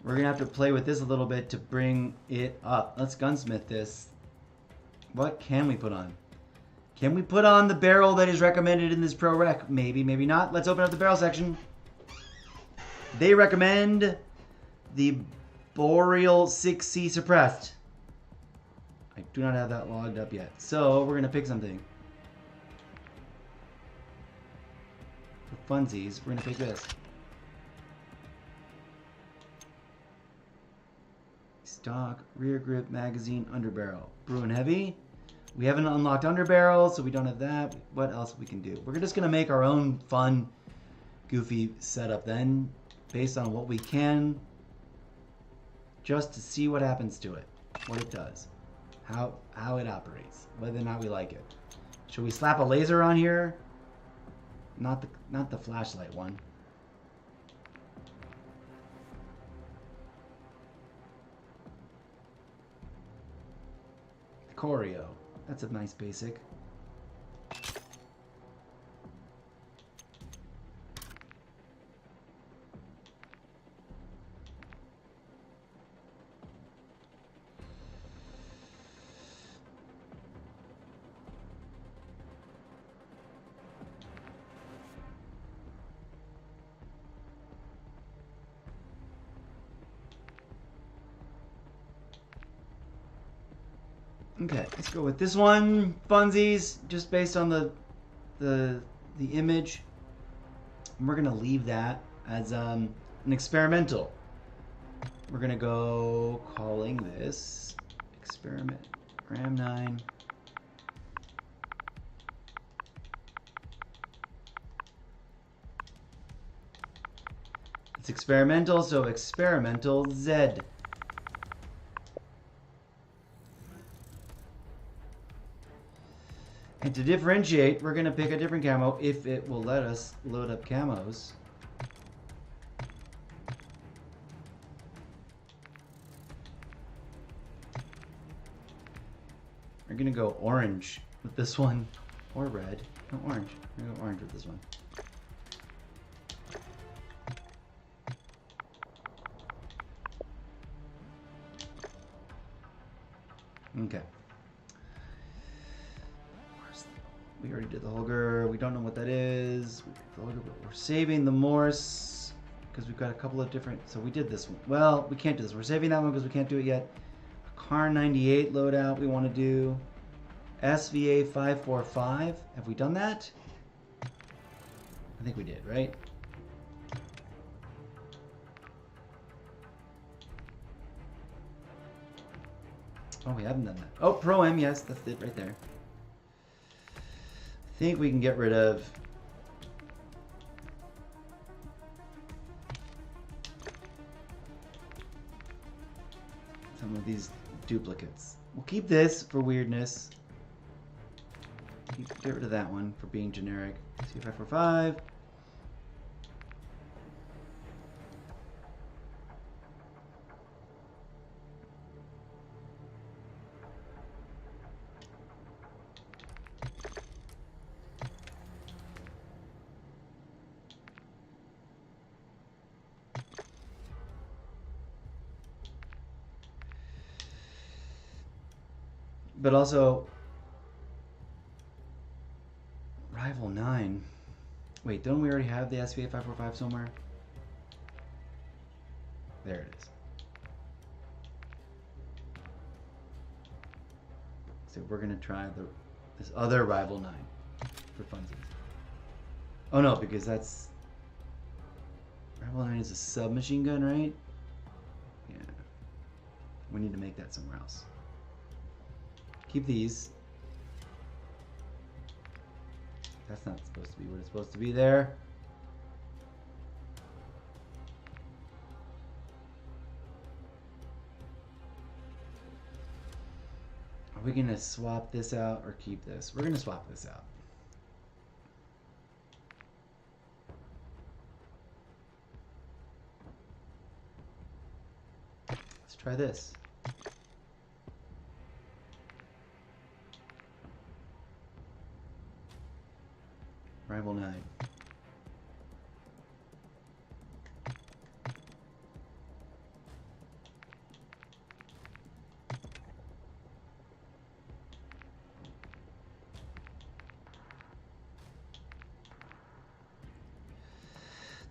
S1: we're going to have to play with this a little bit to bring it up. Let's gunsmith this. What can we put on? Can we put on the barrel that is recommended in this pro rec? Maybe, maybe not. Let's open up the barrel section. They recommend the Boreal 6C Suppressed. I do not have that logged up yet. So we're going to pick something. For funsies, we're going to pick this. Stock, rear grip, magazine, underbarrel. Bruin heavy. We haven't unlocked underbarrel, so we don't have that. What else we can do? We're just going to make our own fun, goofy setup then, based on what we can, just to see what happens to it, what it does, how it operates, whether or not we like it. Should we slap a laser on here? Not the flashlight one. Choreo. That's a nice basic. Okay, let's go with this one, funsies, just based on the image. And we're gonna leave that as an experimental. We're gonna go calling this experiment Ram 9. It's experimental, so experimental Z. And to differentiate, we're going to pick a different camo if it will let us load up camos. We're going to go orange with this one, or red. No, orange. We're going to go orange with this one. Okay. We already did the Holger. We don't know what that is. We did the Holger, but we're saving the Morse because we've got a couple of different. So we did this one. Well, we can't do this. We're saving that one because we can't do it yet. A Car 98 loadout we want to do. SVA 545. Have we done that? I think we did, right? Oh, we haven't done that. Oh, Pro M, yes, that's it right there. I think we can get rid of some of these duplicates. We'll keep this for weirdness. Get rid of that one for being generic. C545. But also, Rival 9. Wait, don't we already have the SVA 545 somewhere? There it is. So we're gonna try this other Rival 9 for funsies. Oh no, because that's Rival 9 is a submachine gun, right? Yeah. We need to make that somewhere else. Keep these. That's not supposed to be what it's supposed to be there. Are we going to swap this out or keep this? We're going to swap this out. Let's try this. Rival 9.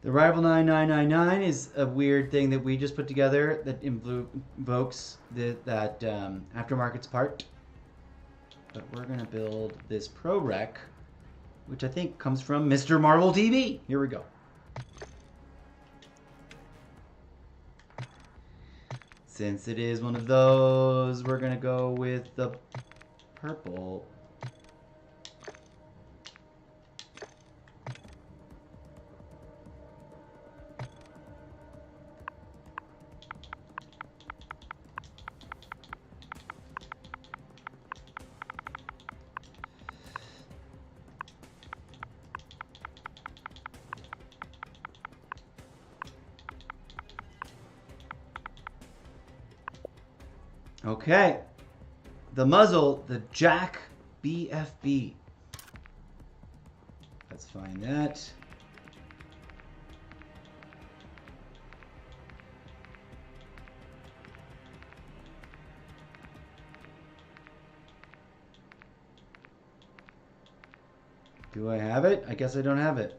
S1: The Rival 9999 is a weird thing that we just put together that invokes that aftermarket's part. But we're going to build this Pro Rec, which I think comes from Mr. Marvel TV. Here we go. Since it is one of those, we're going to go with the purple. Okay, the muzzle, the Jack BFB. Let's find that. Do I have it? I guess I don't have it.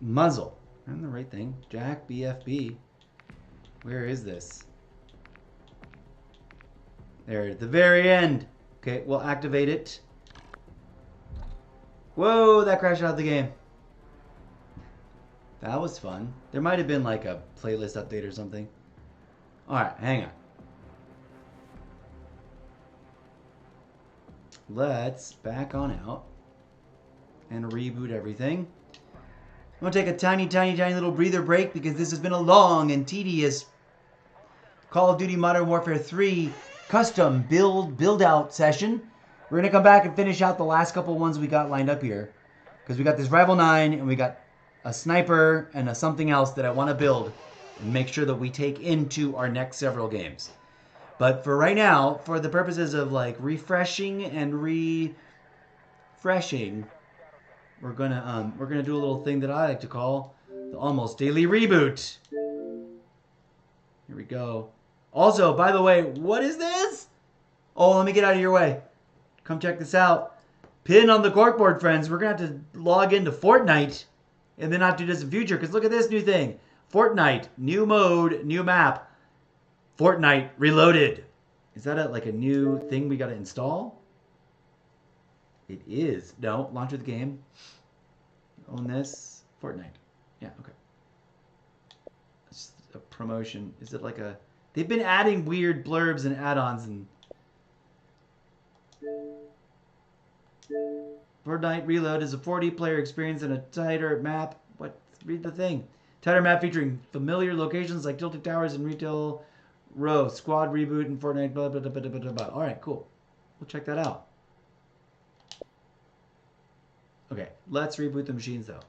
S1: Muzzle. I'm the right thing. Jack BFB. Where is this? There, at the very end. Okay, we'll activate it. Whoa, that crashed out of the game. That was fun. There might have been like a playlist update or something. Alright, hang on. Let's back on out and reboot everything. I'm going to take a tiny little breather break because this has been a long and tedious Call of Duty Modern Warfare 3 custom build out session. We're gonna come back and finish out the last couple ones we got lined up here, because we got this Rival 9 and we got a sniper and a something else that I want to build and make sure that we take into our next several games. But for right now, for the purposes of like refreshing and refreshing, we're gonna do a little thing that I like to call the almost daily reboot. Here we go. Also, by the way, what is this? Oh, let me get out of your way. Come check this out. Pin on the corkboard, friends. We're going to have to log into Fortnite in the not too distant future, because look at this new thing. Fortnite, new mode, new map. Fortnite Reloaded. Is that like a new thing we got to install? It is. No, launch of the game. Own this. Fortnite. Yeah, okay. It's a promotion. Is it like a... They've been adding weird blurbs and add-ons and... Fortnite Reload is a 40-player experience in a tighter map. What? Read the thing. Tighter map featuring familiar locations like Tilted Towers and Retail Row. Squad reboot and Fortnite blah, blah, blah, blah, blah, blah. Alright, cool. We'll check that out. Okay, let's reboot the machines though.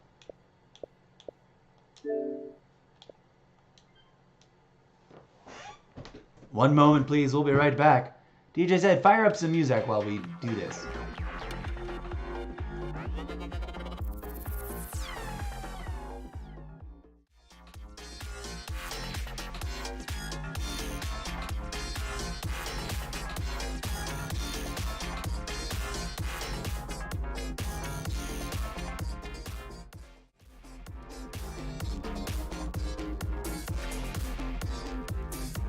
S1: One moment, please. We'll be right back. DJ said, fire up some music while we do this.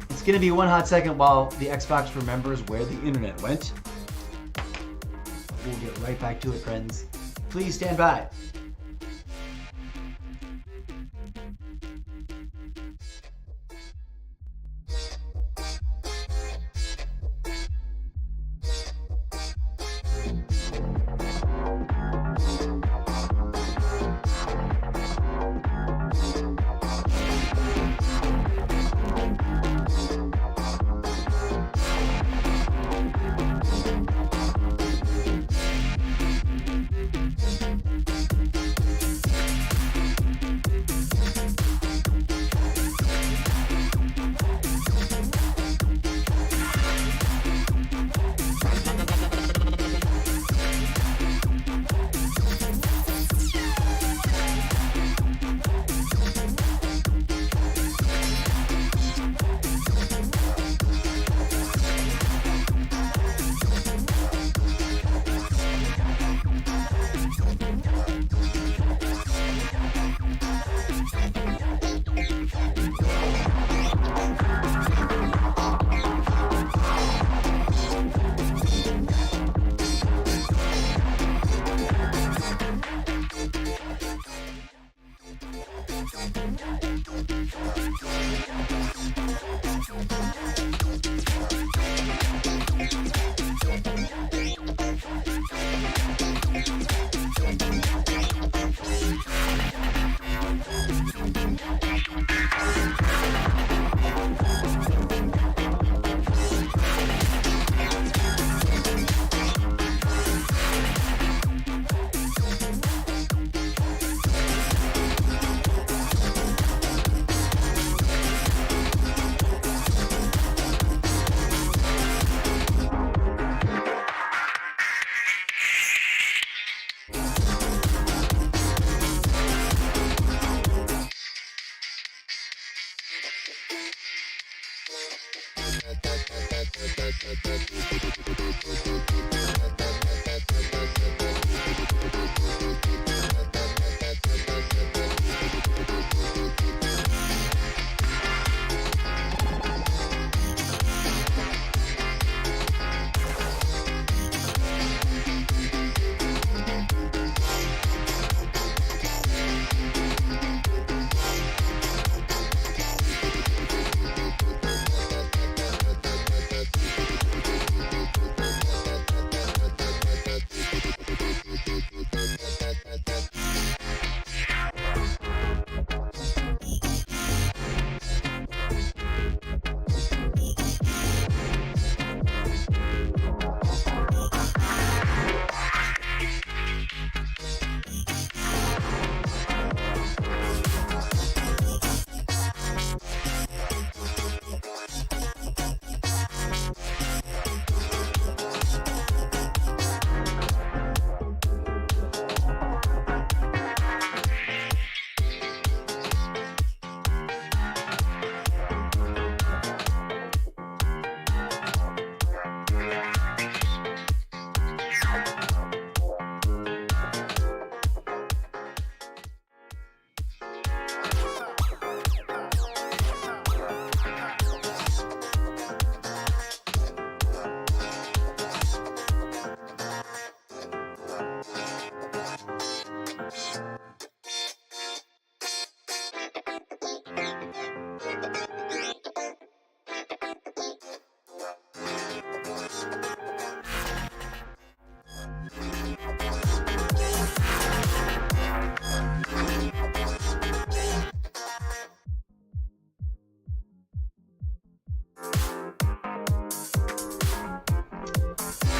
S1: It's going to be one hot second while the Xbox remembers where the internet went. We'll get right back to it, friends. Please stand by.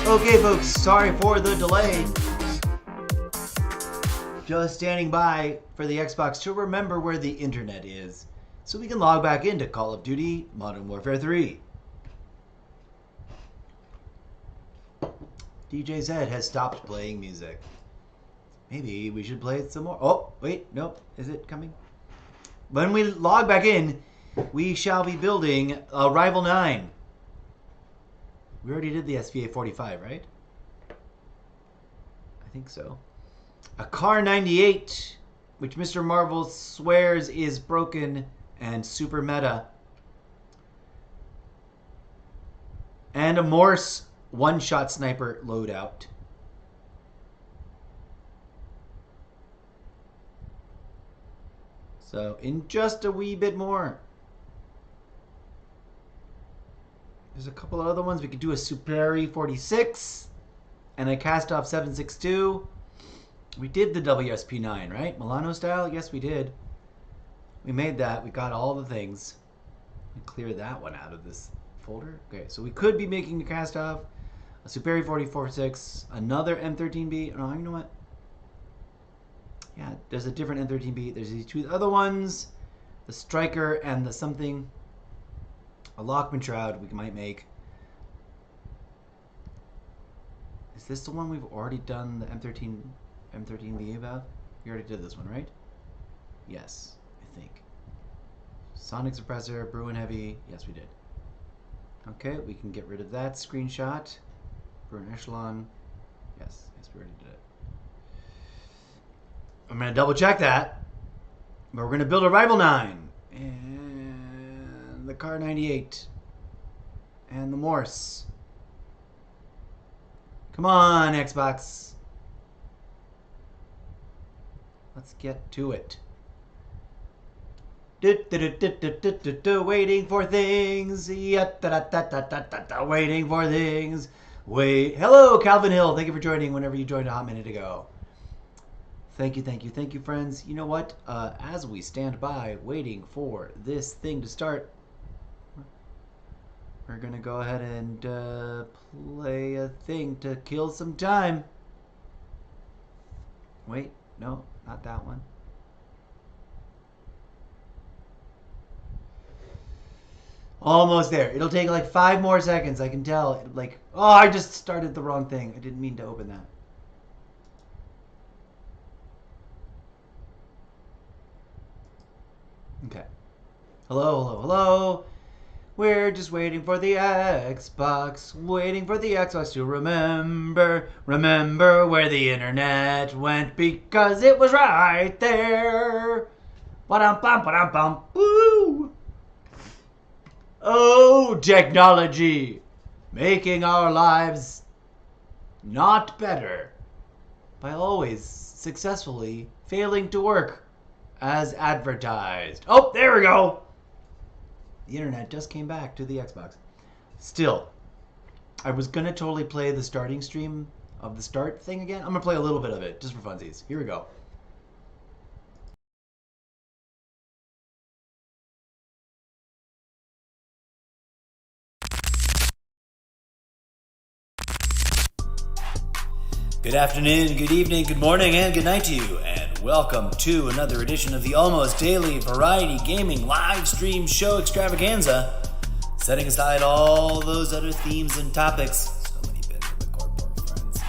S1: Okay, folks, sorry for the delay. Just standing by for the Xbox to remember where the internet is so we can log back into Call of Duty Modern Warfare 3. DJ Zed has stopped playing music. Maybe we should play it some more. Oh, wait, nope. Is it coming? When we log back in, we shall be building a Rival 9. We already did the SVA 45, right? I think so. A Car 98, which Mr. Marvel swears is broken and super meta. And a Morse one-shot sniper loadout. So, in just a wee bit more. There's a couple of other ones. We could do a Superi 46 and a Cast-Off 762. We did the WSP9, right? Milano style? Yes, we did. We made that. We got all the things. We clear that one out of this folder. Okay, so we could be making a Cast-Off, a Superi 44.6, another M13B. Oh, you know what? Yeah, there's a different M13B. There's these two other ones, the Striker and the something. A Lockman Shroud we might make. Is this the one we've already done the M13B about? We already did this one, right? Yes, I think. Sonic Suppressor, Bruin Heavy. Yes, we did. Okay, we can get rid of that screenshot. Bruin Echelon. Yes, we already did it. I'm going to double check that. But we're going to build a Rival 9. And the Car 98. And the Morse. Come on, Xbox. Let's get to it. Waiting for things. Waiting for things. Wait. Hello, Calvin Hill. Thank you for joining whenever you joined a hot minute ago. Thank you, friends. You know what? As we stand by waiting for this thing to start, we're going to go ahead and play a thing to kill some time. Wait, no, not that one. Almost there. It'll take like 5 more seconds. I can tell. Like, oh, I just started the wrong thing. I didn't mean to open that. Okay. Hello, hello, hello. We're just waiting for the Xbox. Waiting for the Xbox to remember. Remember where the internet went because it was right there. Ba-dum-bum, ba-dum-bum. Woo! Oh, technology. Making our lives not better by always successfully failing to work as advertised. Oh, there we go. The internet just came back to the Xbox. Still, I was gonna totally play the starting stream of the start thing again. I'm gonna play a little bit of it just for funsies. Here we go.
S2: Good afternoon, good evening, good morning, and good night to you, and welcome to another edition of the almost daily variety gaming live stream show Extravaganza. Setting aside all those other themes and topics, so many bits of the corporate friends.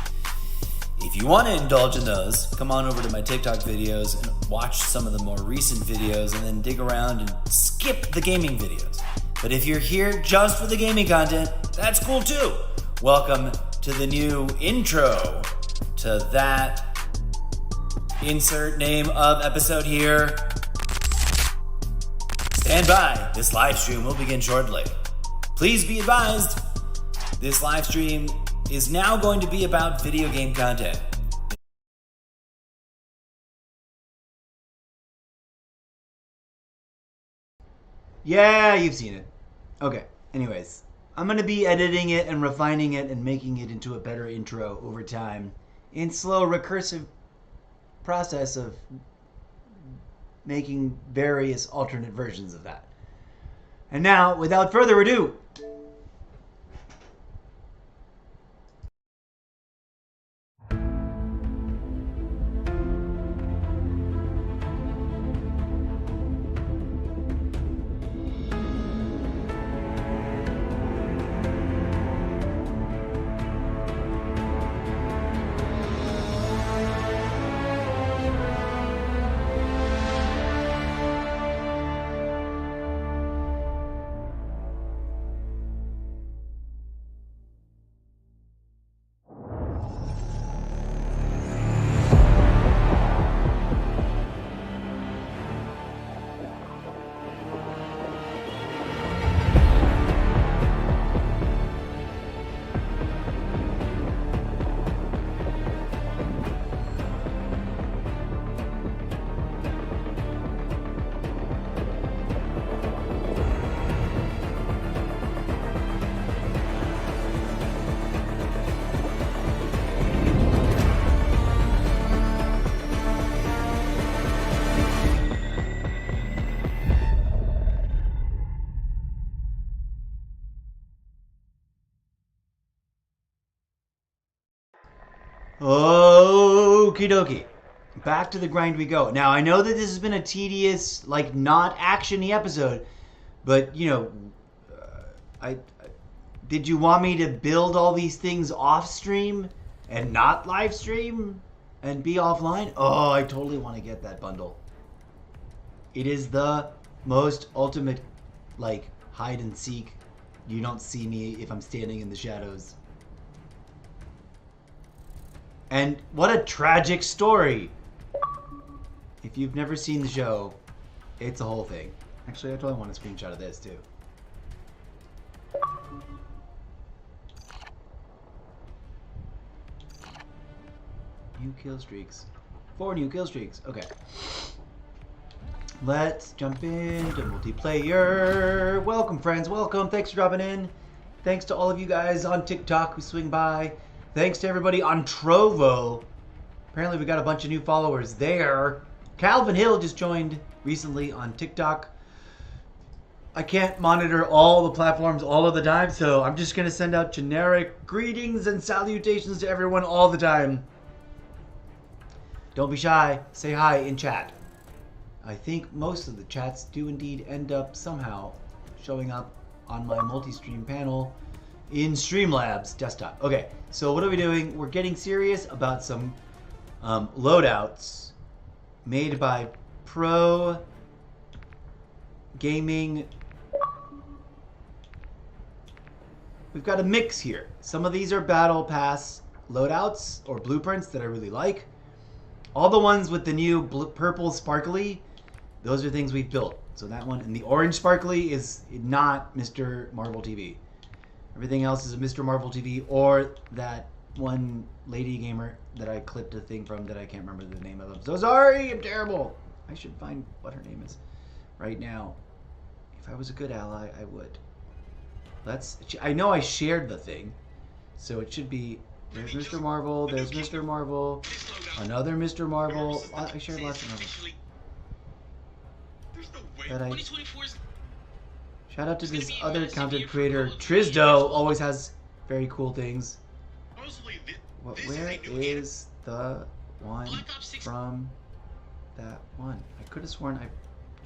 S2: If you want to indulge in those, come on over to my TikTok videos and watch some of the more recent videos, and then dig around and skip the gaming videos. But if you're here just for the gaming content, that's cool too. Welcome to the new intro to that insert name of episode here. Stand by, this live stream will begin shortly. Please be advised, this live stream is now going to be about video game content.
S1: Yeah, you've seen it. Okay, anyways. I'm going to be editing it and refining it and making it into a better intro over time. In slow, recursive process of making various alternate versions of that. And now, without further ado, okie dokie. Back to the grind we go. Now, I know that this has been a tedious, like, not action-y episode, but, you know, did you want me to build all these things off-stream and not live-stream and be offline? Oh, I totally want to get that bundle. It is the most ultimate, like, hide-and-seek. You don't see me if I'm standing in the shadows. And what a tragic story. If you've never seen the show, it's a whole thing. Actually, I totally want a screenshot of this too. New kill streaks. 4 new kill streaks. Okay. Let's jump into multiplayer. Welcome, friends. Welcome. Thanks for dropping in. Thanks to all of you guys on TikTok who swing by. Thanks to everybody on Trovo. Apparently we got a bunch of new followers there. Calvin Hill just joined recently on TikTok. I can't monitor all the platforms all of the time, so I'm just going to send out generic greetings and salutations to everyone all the time. Don't be shy. Say hi in chat. I think most of the chats do indeed end up somehow showing up on my multi-stream panel in Streamlabs desktop. Okay, so what are we doing? We're getting serious about some loadouts made by pro gaming. We've got a mix here. Some of these are battle pass loadouts or blueprints that I really like. All the ones with the new purple sparkly, those are things we've built. So that one, and the orange sparkly is not Mr. Marvel TV. Everything else is a Mr. Marvel TV or that one lady gamer that I clipped a thing from that I can't remember the name of. I'm so sorry, I'm terrible. I should find what her name is right now. If I was a good ally, I would. I know I shared the thing, so it should be, there's Mr. Marvel, there's Mr. Marvel, another Mr. Marvel. I shared lots of Marvel. Shout out to this other content creator, Trisdo, always has very cool things. Where is the one from that one? I could have sworn I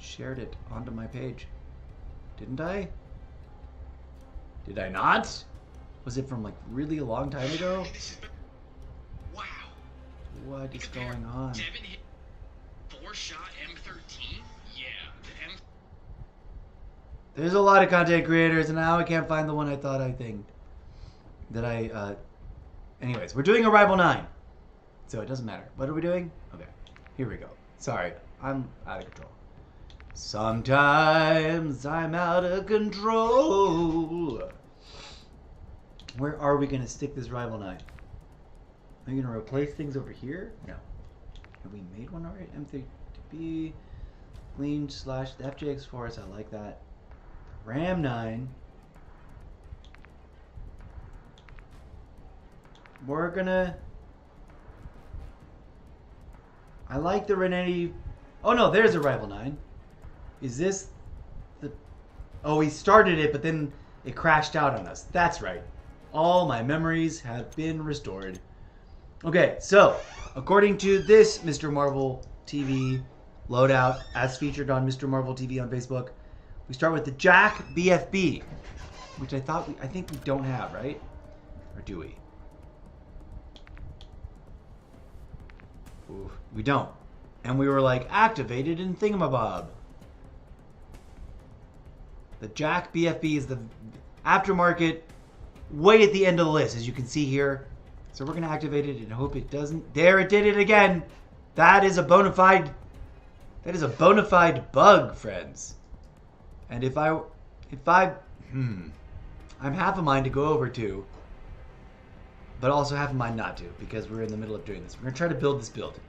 S1: shared it onto my page. Didn't I? Did I not? Was it from like really a long time ago?
S4: Wow.
S1: What is going on?
S4: Devin hit 4-shot M13? Yeah, the M.
S1: There's a lot of content creators, and now I can't find the one I thought I think that I. Anyways, we're doing Arrival 9, so it doesn't matter. What are we doing? Okay, here we go. Sorry, I'm out of control. Sometimes I'm out of control. Where are we gonna stick this Rival 9? Are we gonna replace things over here? No. Have we made one already? M3B, Clean slash the FJX Force. I like that. Ram 9. We're gonna. I like the Renetti. Oh no, there's a Rival 9. Is this the... Oh, we started it, but then it crashed out on us. That's right. All my memories have been restored. Okay, so, according to this Mr. Marvel TV loadout, as featured on Mr. Marvel TV on Facebook, we start with the Jack BFB, which I think we don't have, right? Or do we? Ooh, we don't. And we were like, activated in Thingamabob. The Jack BFB is the aftermarket way at the end of the list, as you can see here. So we're going to activate it and hope it doesn't. There, it did it again. That is a bona fide bug, friends. And I'm half a mind to go over to, but also half a mind not to, because we're in the middle of doing this. We're going to try to build this build.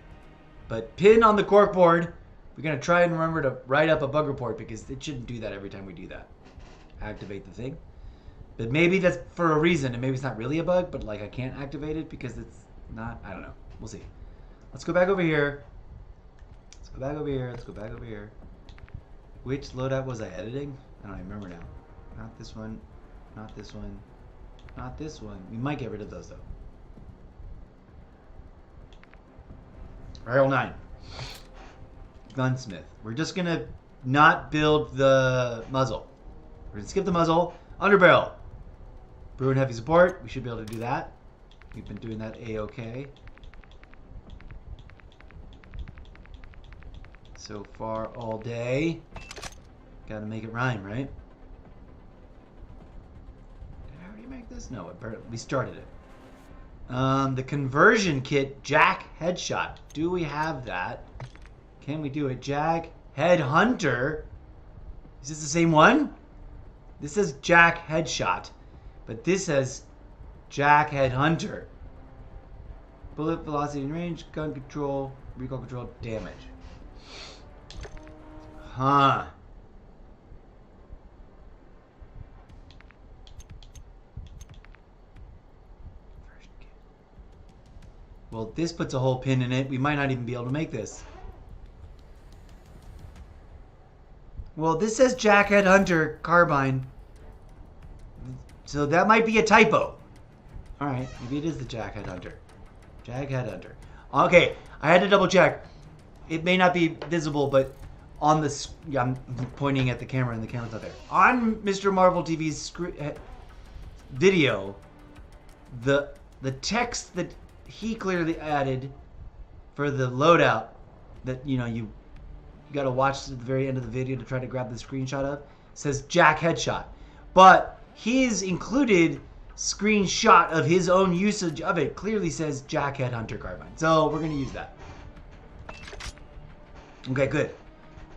S1: But pin on the corkboard, we're going to try and remember to write up a bug report, because it shouldn't do that every time we do that. Activate the thing. But maybe that's for a reason, and maybe it's not really a bug, but like I can't activate it because it's not, I don't know. We'll see. Let's go back over here. Let's go back over here. Let's go back over here. Which loadout was I editing? I don't even remember now. Not this one. Not this one. Not this one. We might get rid of those though. Rival 9. Gunsmith. We're just going to not build the muzzle. We're going to skip the muzzle. Underbarrel. Bruin heavy support. We should be able to do that. We've been doing that A-okay. So far all day. Gotta make it rhyme, right? Did I already make this? No, we started it. The conversion kit, Jack Headshot. Do we have that? Can we do it? Jack Headhunter. Is this the same one? This says Jack Headshot, but this says Jack Headhunter. Bullet velocity and range, gun control, recoil control, damage. Huh. Well, this puts a whole pin in it. We might not even be able to make this. Well, this says Jack Headhunter carbine. So that might be a typo. Alright, maybe it is the Jack Headhunter. Jack Headhunter. Okay, I had to double check. It may not be visible, but on the... Yeah, I'm pointing at the camera and the camera's not there. On Mr. Marvel TV's video, the text that he clearly added for the loadout that, you know, you you gotta watch to the very end of the video to try to grab the screenshot of. It says Jack headshot. But his included screenshot of his own usage of it clearly says Jack Headhunter Carbine. So we're gonna use that. Okay, good.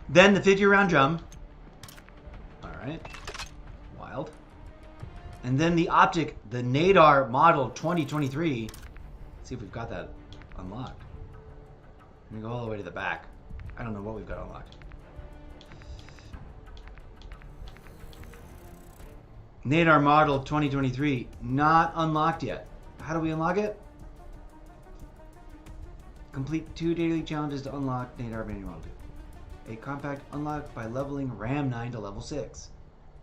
S1: Then the 50 round drum. Alright. Wild. And then the optic, the Nadar model 2023. Let's see if we've got that unlocked. Let me go all the way to the back. I don't know what we've got unlocked. Nadar model 2023, not unlocked yet. How do we unlock it? Complete 2 daily challenges to unlock Nadar Mini Model 2. A compact unlock by leveling RAM 9 to level 6.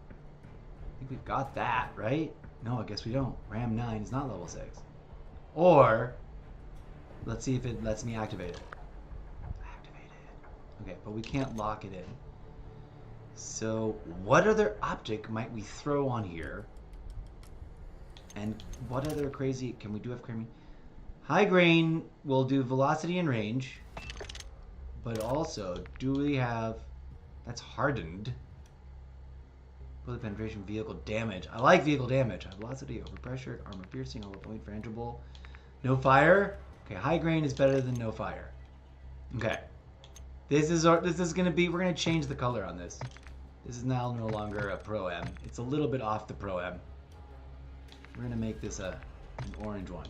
S1: I think we've got that, right? No, I guess we don't. RAM 9 is not level 6. Or, let's see if it lets me activate it. Activate it. Okay, but we can't lock it in. So, what other optic might we throw on here? And what other crazy... Can we do F-Cramming? High grain will do velocity and range. But also, do we have... That's hardened. Bullet penetration, vehicle damage. I like vehicle damage. Velocity, overpressure, armor piercing, all point, frangible. No fire. Okay, high grain is better than no fire. Okay. This is gonna be... We're gonna change the color on this. This is now no longer a Pro M. It's a little bit off the Pro M. We're gonna make this an orange one.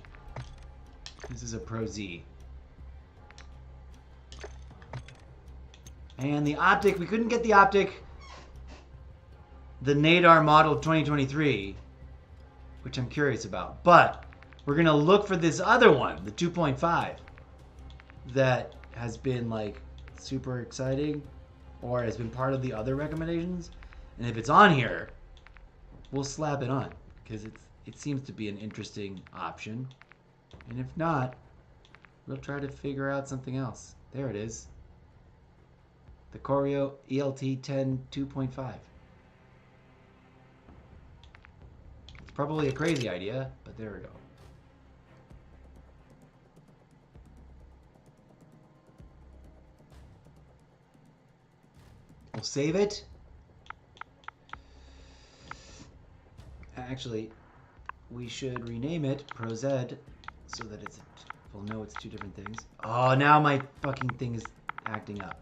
S1: This is a Pro Z. And the optic, we couldn't get the optic, the Nadar model 2023, which I'm curious about. But we're gonna look for this other one, the 2.5, that has been like super exciting, or has been part of the other recommendations. And if it's on here, we'll slap it on, because it seems to be an interesting option. And if not, we'll try to figure out something else. There it is. The Corio ELT 10 2.5. It's probably a crazy idea, but there we go. We'll save it. Actually, we should rename it Pro Z so that we'll know it's two different things. Oh, now my fucking thing is acting up.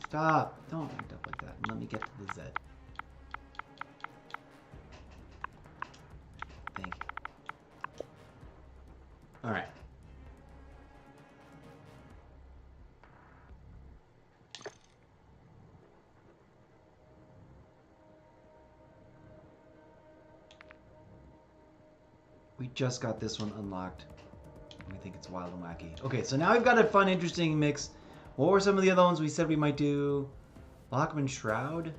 S1: Stop. Don't act up like that. And let me get to the Z. Thank you. Alright. We just got this one unlocked. I think it's wild and wacky. Okay, so now we've got a fun, interesting mix. What were some of the other ones we said we might do? Lockman Shroud?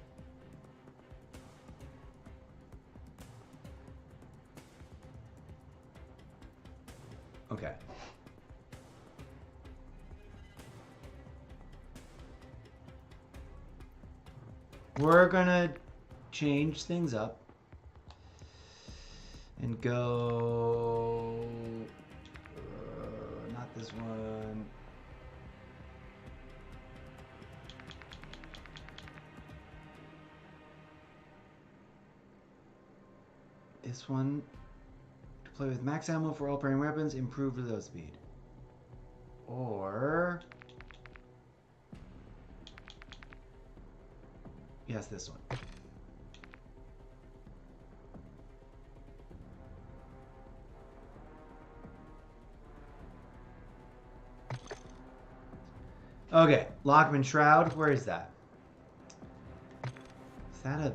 S1: Okay. We're gonna change things up and go... not this one. This one. To play with max ammo for all pairing weapons, improve reload speed. Or... yes, this one. Okay, Lockman Shroud, where is that? Is that a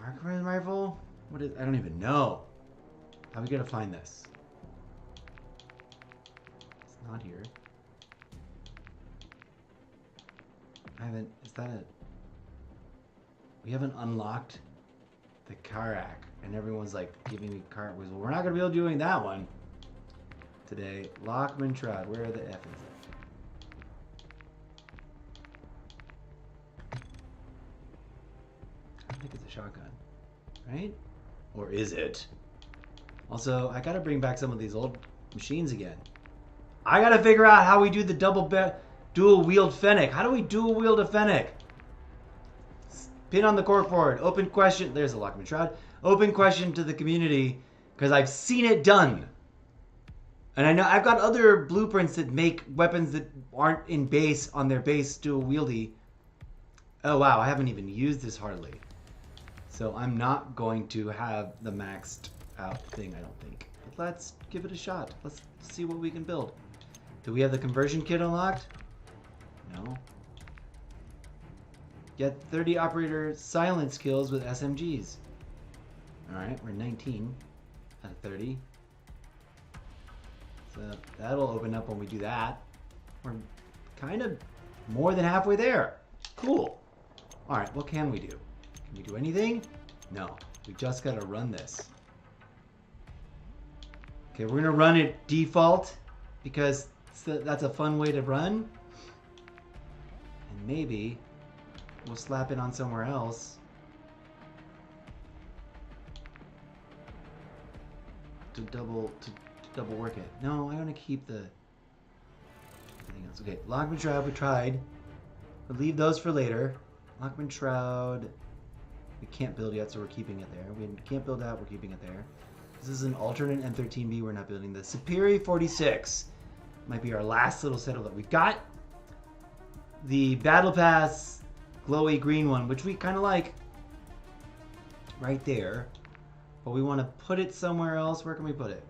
S1: marksman rifle? What is? I don't even know. How are we gonna find this? It's not here. I haven't. Is that a? We haven't unlocked the Karak, and everyone's like giving me Karak. Well, we're not gonna be able to do that one today. Lockman Shroud, where the F is it? I think it's a shotgun, right? Or is it? Also, I gotta bring back some of these old machines again. I gotta figure out how we do the double Dual wield Fennec. How do we dual wield a Fennec? Pin on the corkboard. Open question. There's a Lockman Shroud. Open question to the community because I've seen it done. And I know I've got other blueprints that make weapons that aren't in base on their base dual wieldy. Oh wow, I haven't even used this hardly. So I'm not going to have the maxed out thing, I don't think. But let's give it a shot. Let's see what we can build. Do we have the conversion kit unlocked? No. Get 30 operator silence kills with SMGs. Alright, we're 19 out of 30. So that'll open up when we do that. We're kind of more than halfway there. Cool. Alright, what can we do? Can we do anything? No. We just gotta run this. Okay, we're gonna run it default because that's a fun way to run. And maybe we'll slap it on somewhere else. To double work it. No, I want to keep the anything else. Okay, Lockman Shroud we tried. We'll leave those for later. Lockman Shroud we can't build yet, so we're keeping it there. We can't build out, we're keeping it there. This is an alternate M13B, we're not building this. Superior 46 might be our last little setup that we've got. The Battle Pass glowy green one, which we kind of like. Right there. But we want to put it somewhere else. Where can we put it?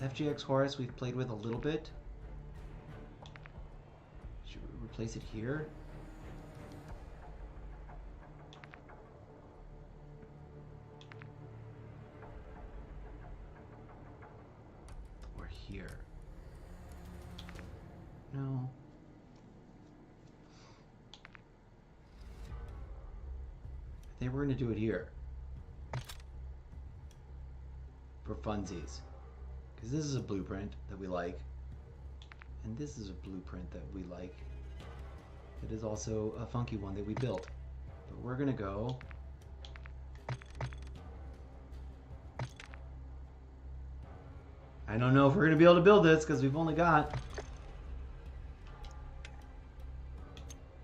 S1: FGX Horus we've played with a little bit. Should we replace it here? Or here? No. I think we're going to do it here. For funsies. Because this is a blueprint that we like. And this is a blueprint that we like. It is also a funky one that we built. But we're going to go... I don't know if we're going to be able to build this because we've only got...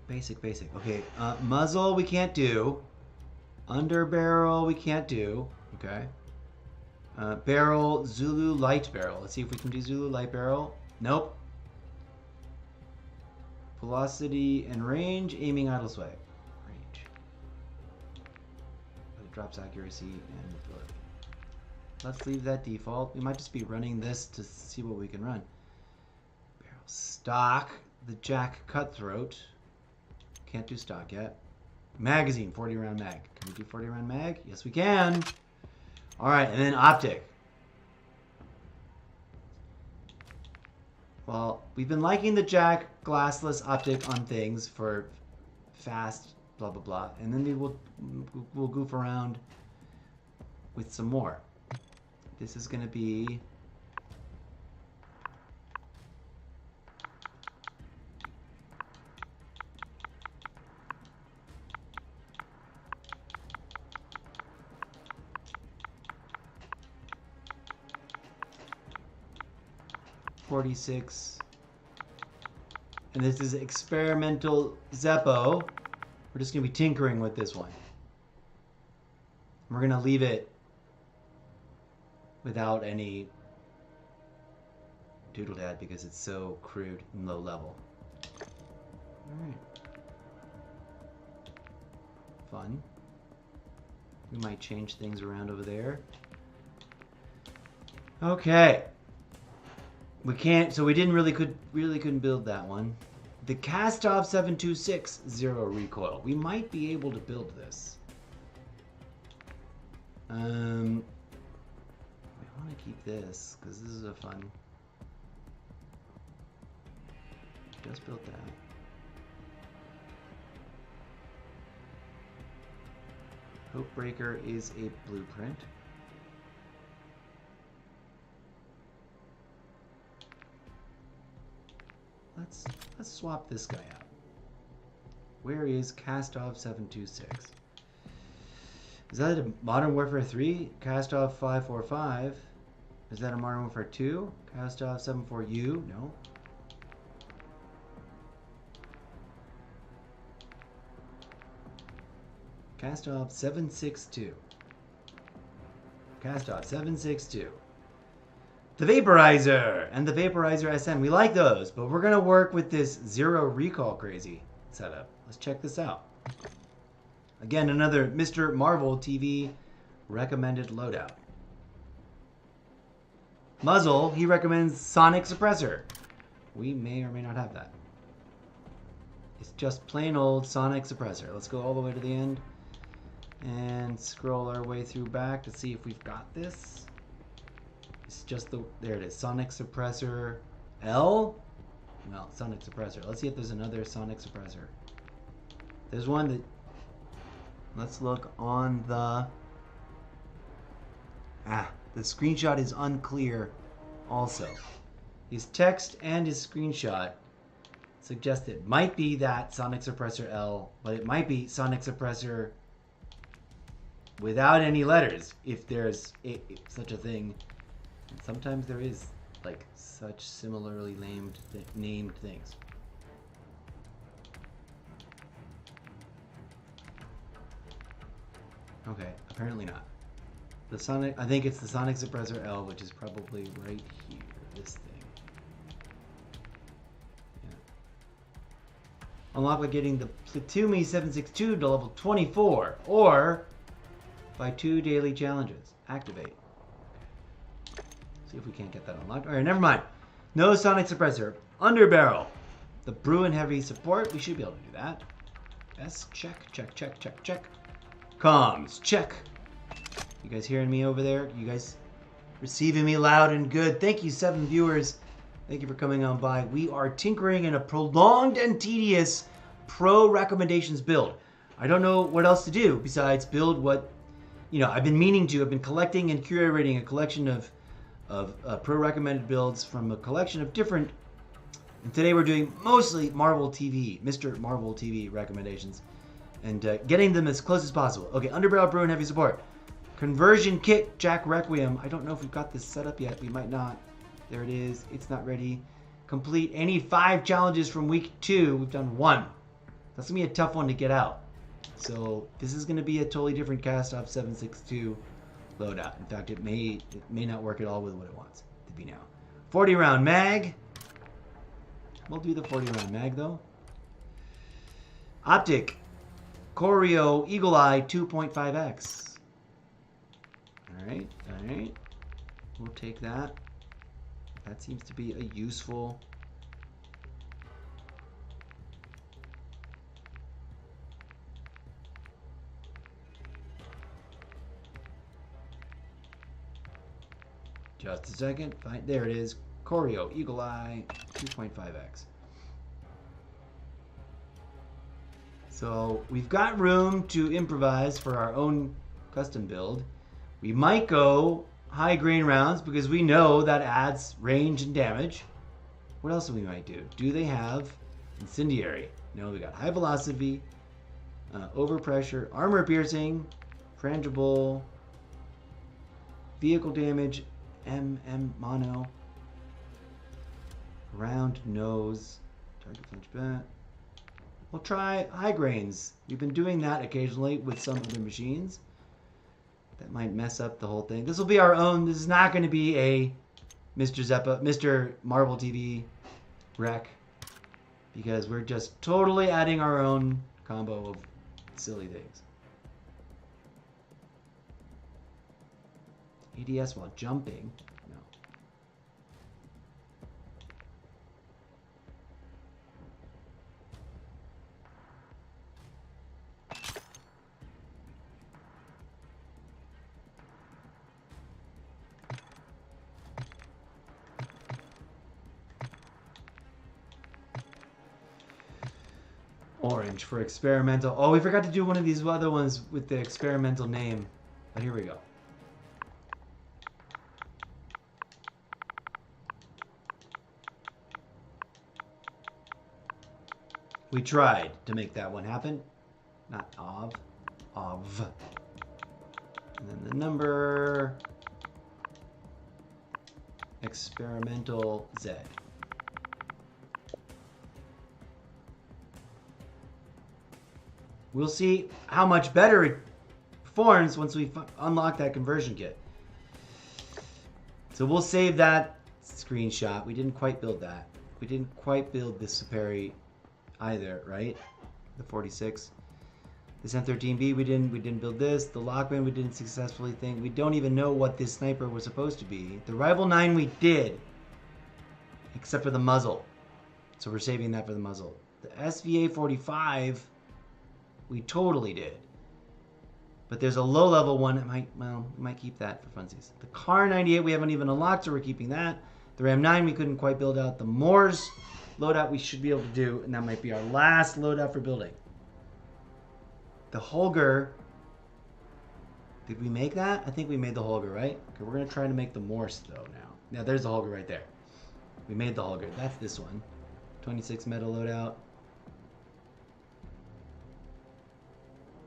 S1: Basic. Okay, muzzle we can't do. Under barrel we can't do. Okay. Barrel, Zulu light barrel. Let's see if we can do Zulu light barrel. Nope. Velocity and range, aiming idle sway. Range. But it drops accuracy and mobility. Let's leave that default. We might just be running this to see what we can run. Barrel stock, the Jack Cutthroat. Can't do stock yet. Magazine, 40 round mag. Can we do 40 round mag? Yes, we can. All right, and then optic. Well, we've been liking the Jack glassless optic on things for fast, blah, blah, blah. And then we'll goof around with some more. This is going to be... .46, and this is experimental Zeppo. We're just gonna be tinkering with this one. We're gonna leave it without any doodle dad because it's so crude and low level. All right, fun. We might change things around over there. Okay. We can't, so we really couldn't build that one. The Cast-Off 726 zero recoil. We might be able to build this. We want to keep this because this is a fun. Just built that. Hopebreaker is a blueprint. Let's swap this guy out. Where is Cast-Off 726? Is that a Modern Warfare 3? Cast-Off 545? Is that a Modern Warfare 2? Cast-Off 74U? No. Cast off 762. Cast off 762. The Vaporizer and the Vaporizer SM. We like those, but we're gonna work with this zero recall crazy setup. Let's check this out. Again, another Mr. Marvel TV recommended loadout. Muzzle, he recommends Sonic Suppressor. We may or may not have that. It's just plain old Sonic Suppressor. Let's go all the way to the end and scroll our way through back to see if we've got this. It's just there it is, Sonic Suppressor L. Well, Sonic Suppressor. Let's see if there's another Sonic Suppressor. There's one that, let's look on the, the screenshot is unclear also. His text and his screenshot suggest it might be that Sonic Suppressor L, but it might be Sonic Suppressor without any letters, if there's such a thing. And sometimes there is, like, such similarly named things. Okay, apparently not. The Sonic, I think it's the Sonic Suppressor L, which is probably right here, this thing. Unlock by getting the Platoomy 762 to level 24, or by 2 daily challenges. Activate. See if we can't get that unlocked. Alright, never mind. No Sonic Suppressor. Underbarrel. The Bruin Heavy support. We should be able to do that. Yes, check, check, check, check, check. Comms, check. You guys hearing me over there? You guys receiving me loud and good? Thank you, 7 viewers. Thank you for coming on by. We are tinkering in a prolonged and tedious pro recommendations build. I don't know what else to do besides build what, I've been meaning to. I've been collecting and curating a collection of pro recommended builds from a collection of different, and today we're doing mostly Marvel TV, Mr. Marvel TV recommendations, and getting them as close as possible. Okay, Underbarrel, Bruin Heavy support. Conversion kit, Jack Requiem. I don't know if we've got this set up yet. We might not. There it is. It's not ready. Complete any 5 challenges from week 2. We've done 1. That's going to be a tough one to get out. So this is going to be a totally different cast off 762 loadout. In fact, it may not work at all with what it wants to be now. 40 round mag. We'll do the 40 round mag though. Optic. Choreo Eagle Eye 2.5x. Alright, alright. We'll take that. That seems to be a useful. Just a second. Fine. There it is. Choreo Eagle Eye 2.5x. So we've got room to improvise for our own custom build. We might go high grain rounds because we know that adds range and damage. What else do we might do? Do they have incendiary? No, we got high velocity, overpressure, armor piercing, frangible, vehicle damage, mono, round nose, target flinch back. We'll try high grains. We've been doing that occasionally with some other machines. That might mess up the whole thing. This will be our own. This is not going to be a Mr. Marvel TV rec, because we're just totally adding our own combo of silly things. ADS while jumping. No. Orange for experimental. Oh, we forgot to do one of these other ones with the experimental name. But here we go. We tried to make that one happen. Not of. And then the number. Experimental Z. We'll see how much better it performs once we unlock that conversion kit. So we'll save that screenshot. We didn't quite build that. We didn't quite build this Superi either, right? The 46. This M13B, we didn't build this. The Lockman, we didn't successfully think. We don't even know what this sniper was supposed to be. The Rival 9 we did, except for the muzzle. So we're saving that for the muzzle. The SVA 45, we totally did. But there's a low-level one that we might keep that for funsies. The Car 98 we haven't even unlocked, so we're keeping that. The Ram 9 we couldn't quite build out. The Moors loadout we should be able to do, and that might be our last loadout for building. The Holger, did we make that? I think we made the Holger, right? Okay, we're going to try to make the Morse, though, now. Now, there's the Holger right there. We made the Holger. That's this one. 26 metal loadout.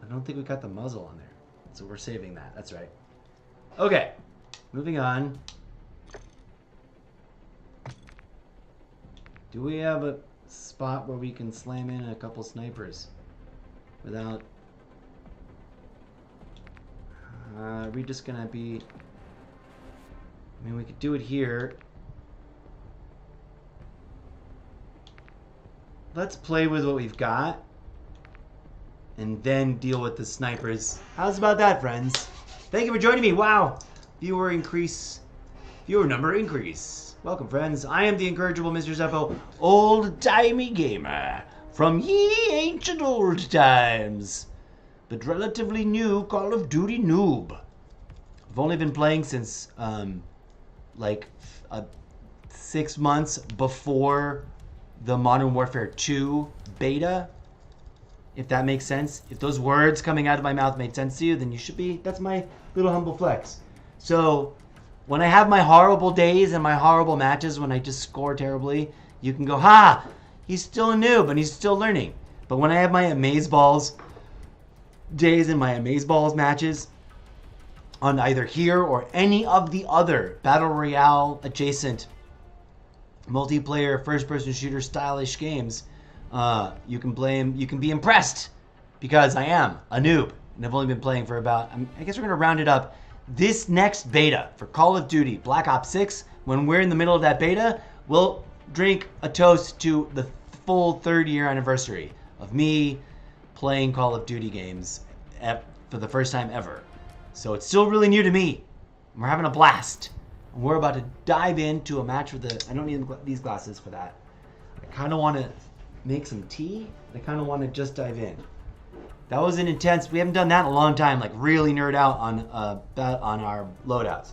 S1: I don't think we got the muzzle on there. So we're saving that. That's right. Okay. Moving on. Do we have a spot where we can slam in a couple snipers without... are we just gonna be... I mean, we could do it here. Let's play with what we've got and then deal with the snipers. How's about that, friends? Thank you for joining me. Wow. Viewer number increase. Welcome, friends. I am the incorrigible Mr. Zeppo, old-timey gamer from ye ancient old times, but relatively new Call of Duty noob. I've only been playing since, 6 months before the Modern Warfare 2 beta, if that makes sense. If those words coming out of my mouth made sense to you, then you should be, that's my little humble flex. So, when I have my horrible days and my horrible matches when I just score terribly, you can go, ha, he's still a noob and he's still learning. But when I have my amazeballs days and my amazeballs matches on either here or any of the other Battle Royale adjacent multiplayer first-person shooter stylish games, you can be impressed because I am a noob and I've only been playing for about, I guess we're going to round it up. This next beta for Call of Duty Black Ops 6, when we're in the middle of that beta, we'll drink a toast to the full 3rd year anniversary of me playing Call of Duty games for the first time ever. So it's still really new to me. We're having a blast. And we're about to dive into a match with I don't need these glasses for that. I kind of want to make some tea. I kind of want to just dive in. That was an intense, we haven't done that in a long time, like really nerd out on our loadouts.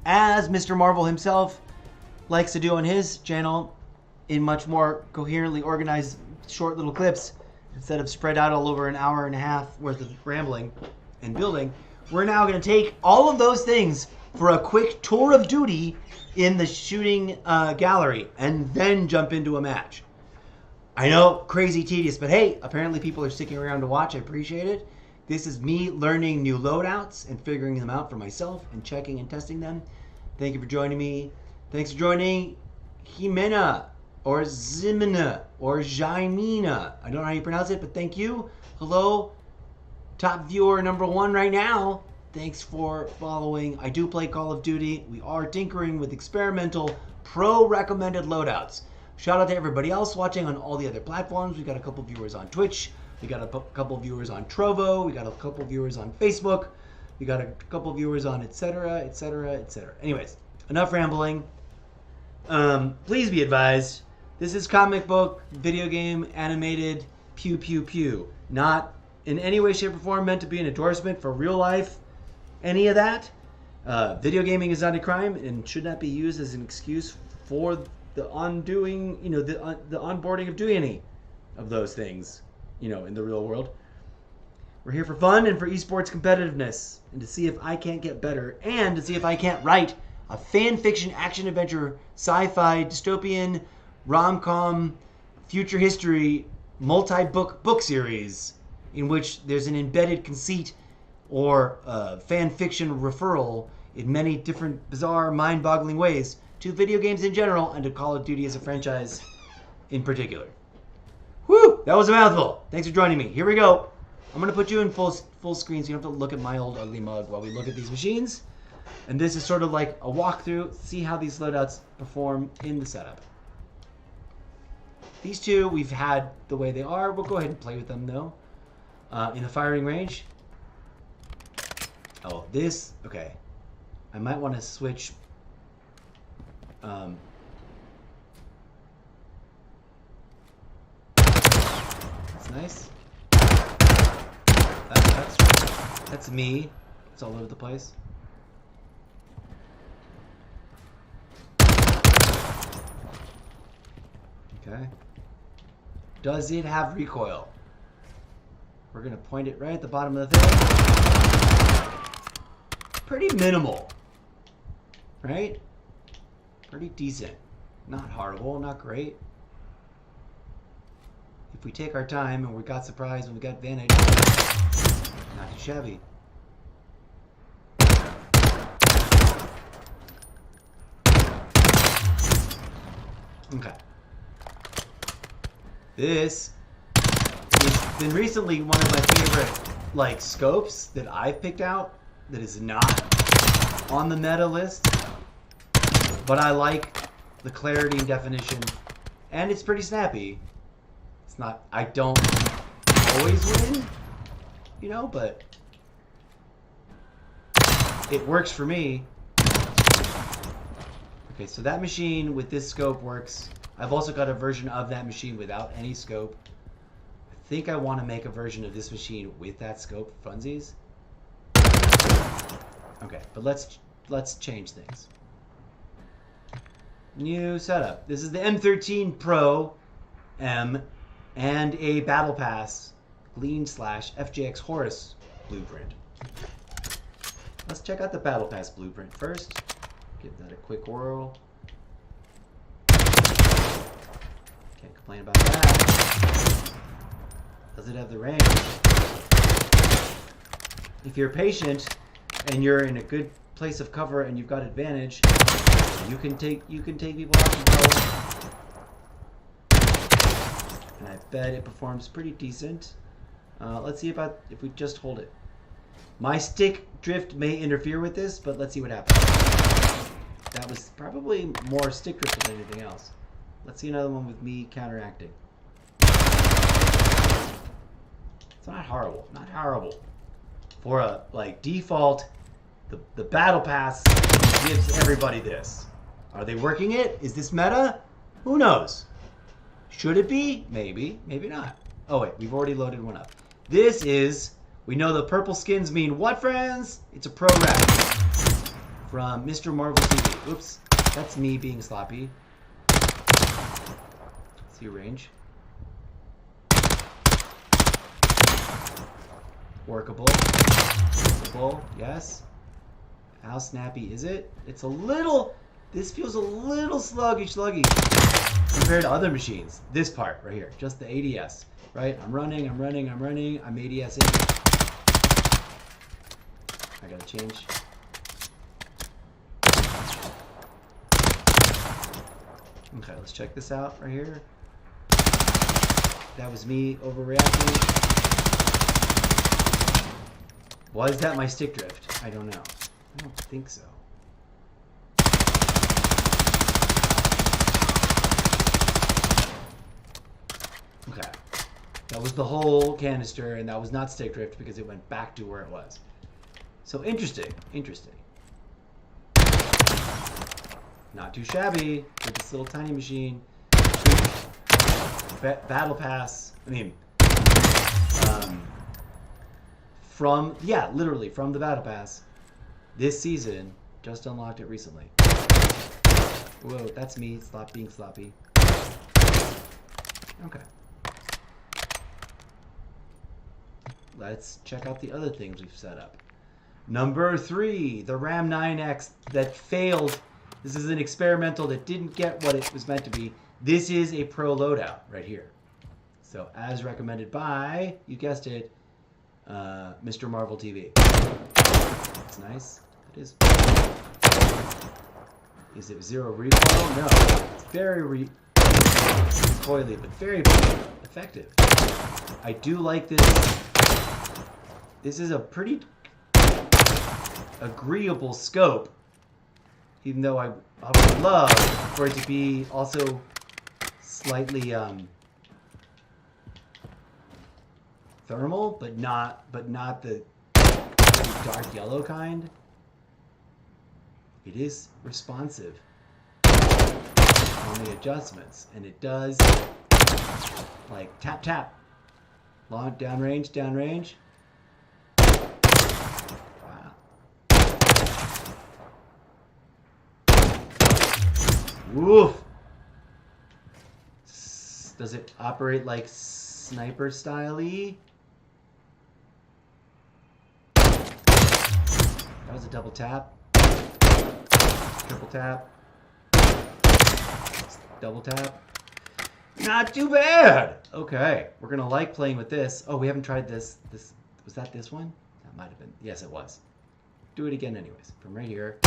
S1: As Mr. Marvel himself likes to do on his channel, in much more coherently organized short little clips, instead of spread out all over an hour and a half worth of rambling and building, we're now going to take all of those things for a quick tour of duty in the shooting gallery and then jump into a match. I know, crazy tedious, but hey, apparently people are sticking around to watch. I appreciate it. This is me learning new loadouts and figuring them out for myself and checking and testing them. Thank you for joining me. Thanks for joining Jimena or Zimena or Jaimina. I don't know how you pronounce it, but thank you. Hello, top viewer number 1 right now. Thanks for following. I do play Call of Duty. We are tinkering with experimental pro-recommended loadouts. Shout out to everybody else watching on all the other platforms. We got a couple viewers on Twitch. We got a couple viewers on Trovo. We got a couple viewers on Facebook. We got a couple viewers on etc., etc., etc. Anyways, enough rambling. Please be advised, this is comic book, video game, animated, pew pew pew. Not in any way, shape, or form meant to be an endorsement for real life. Any of that. Video gaming is not a crime and should not be used as an excuse for the undoing, the onboarding of doing any of those things, in the real world. We're here for fun and for esports competitiveness and to see if I can't get better and to see if I can't write a fan fiction action adventure sci-fi dystopian rom-com future history multi-book series in which there's an embedded conceit or fan fiction referral in many different bizarre mind-boggling ways to video games in general and to Call of Duty as a franchise in particular. Whew, that was a mouthful. Thanks for joining me. Here we go. I'm going to put you in full screen so you don't have to look at my old ugly mug while we look at these machines. And this is sort of like a walkthrough, see how these loadouts perform in the setup. These two we've had the way they are. We'll go ahead and play with them though. In the firing range. Oh, this, okay. I might want to switch. That's nice. That's me. It's all over the place. Okay. Does it have recoil? We're gonna point it right at the bottom of the thing. Pretty minimal. Right? Pretty decent. Not horrible, not great. If we take our time and we got surprised when we got advantage, not too shabby. Okay. This has been recently one of my favorite like scopes that I've picked out that is not on the meta list, but I like the clarity and definition, and it's pretty snappy. It's not, I don't always win, you know, but it works for me. Okay, so that machine with this scope works. I've also got a version of that machine without any scope. I think I want to make a version of this machine with that scope for funsies. Okay, but let's change things. New setup. This is the M13 Pro M and a Battle Pass Lean / FJX Horus blueprint. Let's check out the Battle Pass blueprint first. Give that a quick whirl. Can't complain about that. Does it have the range? If you're patient and you're in a good place of cover and you've got advantage, you can take people out and go. And I bet it performs pretty decent. Let's see about if we just hold it. My stick drift may interfere with this, but let's see what happens. That was probably more stick drift than anything else. Let's see another one with me counteracting. It's not horrible. Not horrible. For a like default, the Battle Pass gives everybody this. Are they working it? Is this meta? Who knows? Should it be? Maybe. Maybe not. Oh wait, we've already loaded one up. This is, we know the purple skins mean what, friends? It's a pro rep from Mr. Marvel TV. Oops, that's me being sloppy. See your range. Workable. Workable, yes. How snappy is it? It's a little, this feels a little sluggy compared to other machines. This part right here, just the ADS, right? I'm running, I'm ADS in. I gotta change. Okay, let's check this out right here. That was me overreacting. Was that my stick drift? I don't know. I don't think so. Okay. That was the whole canister, and that was not stick drift because it went back to where it was. So interesting. Interesting. Not too shabby with this little tiny machine. Battle Pass. I mean, literally from the Battle Pass. This season, just unlocked it recently. Whoa, that's me being sloppy. Okay. Let's check out the other things we've set up. Number 3, the Ram 9X that failed. This is an experimental that didn't get what it was meant to be. This is a pro loadout right here. So as recommended by, you guessed it, Mr. Marvel TV. That's nice. It is. Is it 0 recoil? No. It's very recoily, but very effective. I do like this. This is a pretty agreeable scope, even though I would love for it to be also slightly thermal, but not the dark yellow kind. It is responsive on the adjustments, and it does like tap tap, long downrange, downrange. Wow. Woof. Does it operate like sniper style-y? That was a double tap. Triple tap. Double tap. Not too bad! Okay, we're gonna like playing with this. Oh, we haven't tried this. Was that this one? That might have been. Yes, it was. Do it again anyways. From right here.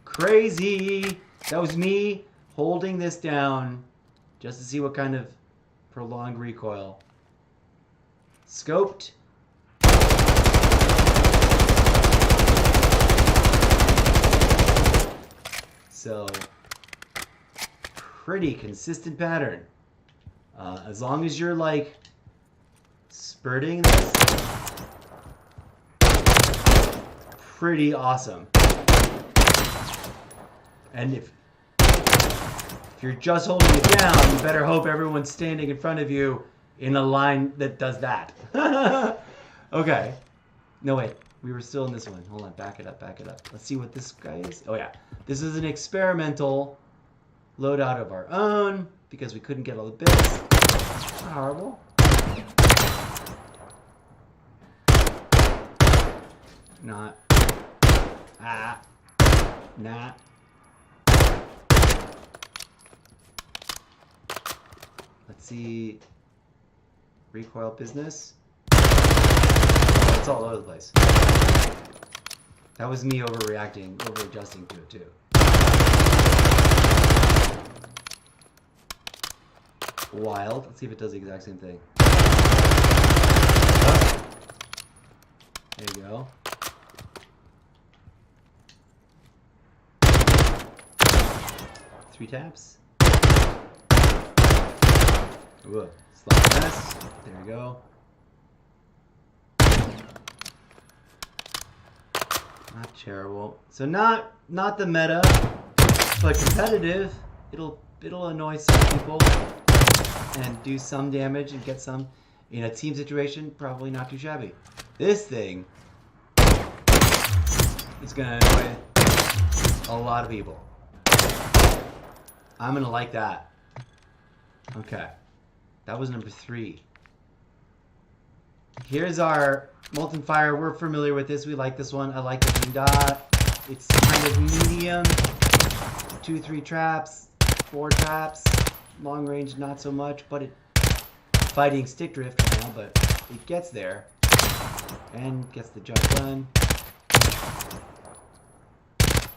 S1: Crazy! That was me holding this down just to see what kind of prolonged recoil. Scoped. So, pretty consistent pattern. As long as you're like spurting this, pretty awesome. And if you're just holding it down, you better hope everyone's standing in front of you in a line that does that. Okay. No, wait. We were still in this one. Hold on. Back it up. Back it up. Let's see what this guy is. Oh, yeah. This is an experimental loadout of our own because we couldn't get all the bits. Not horrible. Not. Nah. Let's see. Recoil business. Oh, it's all over the place. That was me overreacting, over-adjusting to it too. Wild. Let's see if it does the exact same thing. Oh. There you go. Three taps. Ooh, slap mess. There we go. Not terrible. So not the meta, but competitive. It'll annoy some people and do some damage and get some. In a team situation, probably not too shabby. This thing is gonna annoy a lot of people. I'm gonna like that. Okay. That was number 3. Here's our Molten Fire. We're familiar with this. We like this one. I like the green dot. It's kind of medium. 2, 3 traps, 4 traps. Long range, not so much, but it fighting stick drift right now, but it gets there and gets the job done.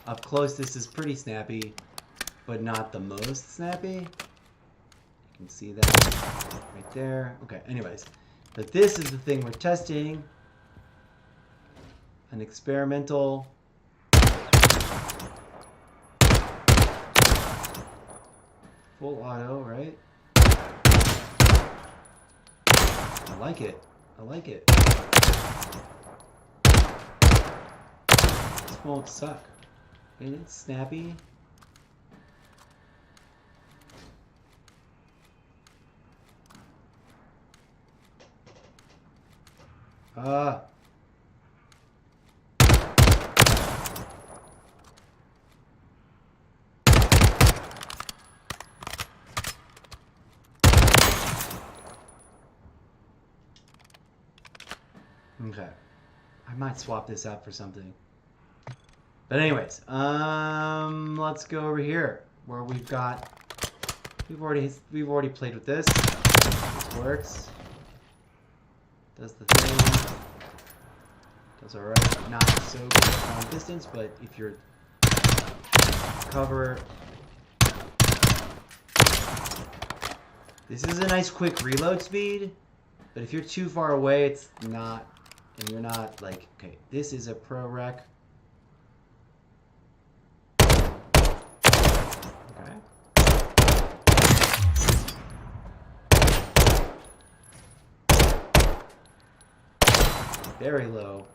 S1: Up close, this is pretty snappy, but not the most snappy. You can see that right there. Okay, anyways. But this is the thing we're testing. An experimental. Full auto, right? I like it. I like it. This won't suck. And it's snappy. Okay. I might swap this out for something. But anyways, let's go over here where we've already played with this. This works. Does the thing. That's alright. Not so good at long distance, but if you're cover. This is a nice quick reload speed, but if you're too far away, it's not, and you're not like, okay, this is a pro rec. Okay. Very low.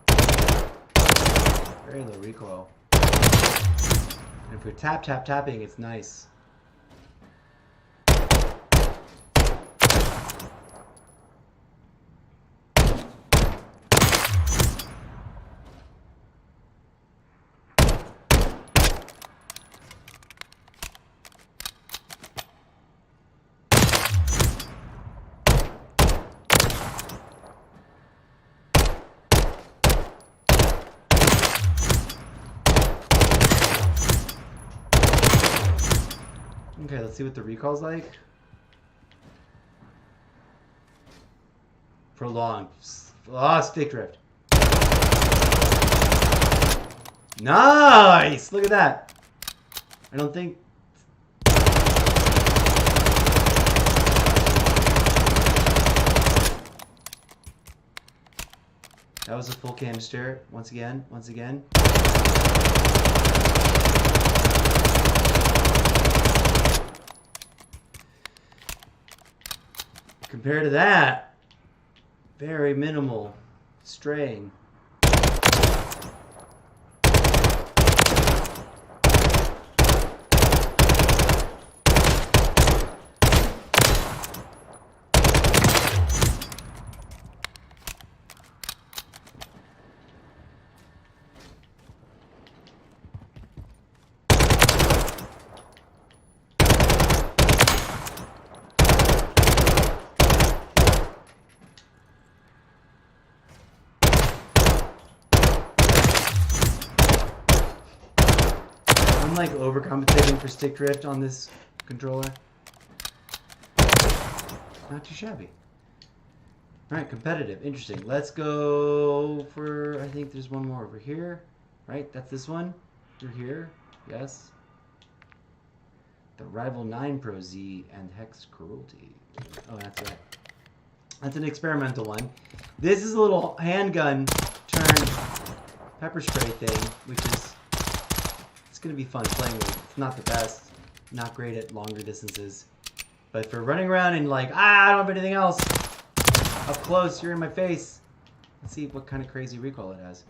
S1: Very low recoil. And if you're tapping, it's nice. Okay, let's see what the recall's like. Prolonged. Ah, stick drift. Nice! Look at that. I don't think... That was a full canister. Once again. Compared to that, very minimal straying. I'm like overcompensating for stick drift on this controller. Not too shabby. Alright, competitive. Interesting. Let's go for, I think there's one more over here. Right? That's this one. Through here. Yes. The Rival 9 Pro Z and Hex Cruelty. Oh, that's right. That's an experimental one. This is a little handgun turned pepper spray thing, which is... It's going to be fun playing with. It's not the best. Not great at longer distances. But for running around and like, I don't have anything else. Up close, you're in my face. Let's see what kind of crazy recoil it has.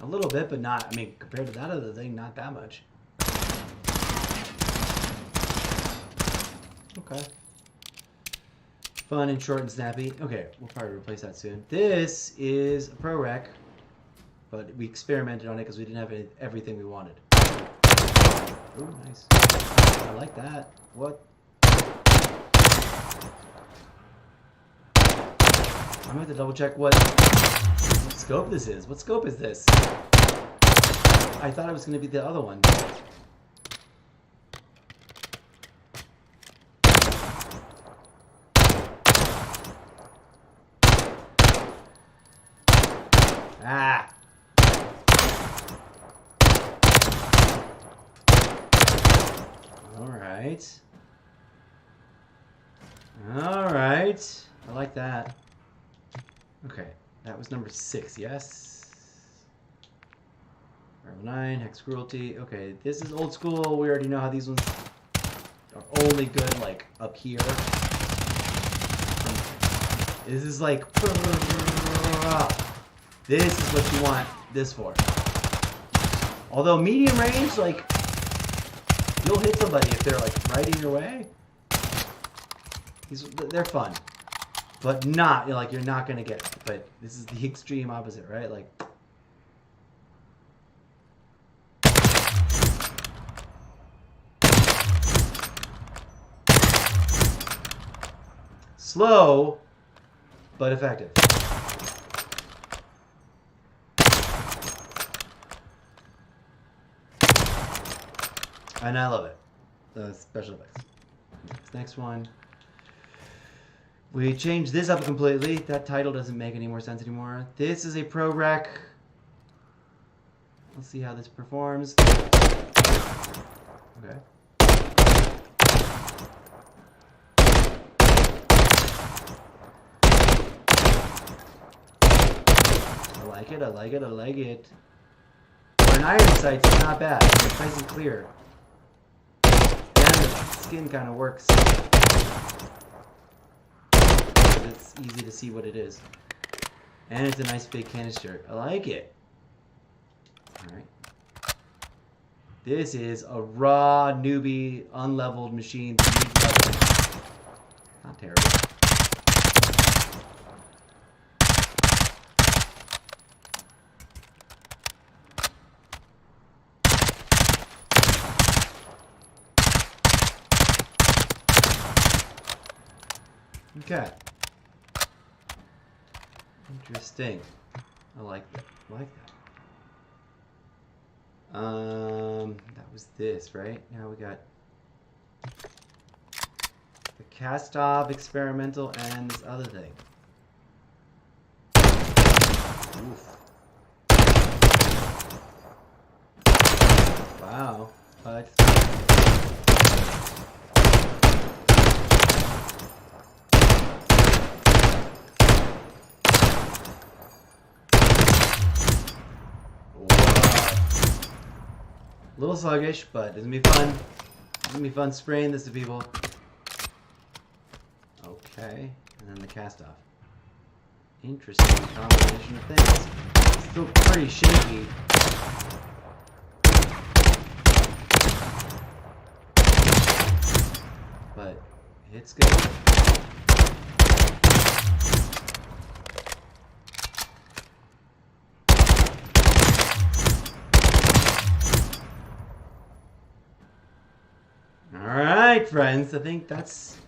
S1: A little bit, but not, I mean, compared to that other thing, not that much. Okay. Fun and short and snappy. Okay, we'll probably replace that soon. This is a Pro Rec. But we experimented on it because we didn't have everything we wanted. Ooh, nice. I like that. What? I'm going to have to double check what scope this is. What scope is this? I thought it was going to be the other one. Ah! Alright. Alright. I like that. Okay. That was number 6, yes? Rival 9, Hex Cruelty. Okay, this is old school. We already know how these ones are only good, like, up here. This is like... This is what you want this for. Although medium range, like... You'll hit somebody if they're like right in your way. They're fun, but not you're not gonna get. But this is the extreme opposite, right? Like slow, but effective. And I love it. The special effects. This next one. We changed this up completely. That title doesn't make any more sense anymore. This is a pro rec. Let's see how this performs. Okay. I like it, I like it, I like it. For an iron sight, it's not bad. It's nice and clear. And the skin kind of works. It's easy to see what it is. And it's a nice big canister. I like it. Alright. This is a raw, newbie, unleveled machine. Not terrible. Okay. Interesting. I like that. I like that. That was this, right? Now we got the cast off, experimental, and this other thing. Oof. Wow. But a little sluggish, but it's gonna be fun. It's gonna be fun spraying this to people. Okay, and then the cast off. Interesting combination of things. Still pretty shaky. But it's good. Alright, friends, I think that's...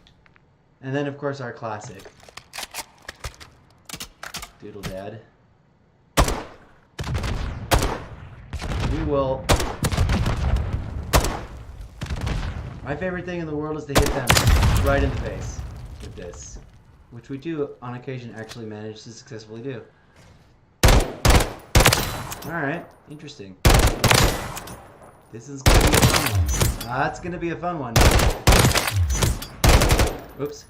S1: And then, of course, our classic. Doodle Dad. We will... My favorite thing in the world is to hit them right in the face with this. Which we do, on occasion, actually manage to successfully do. Alright, interesting. This is going to be a fun one. That's going to be a fun one. Oops.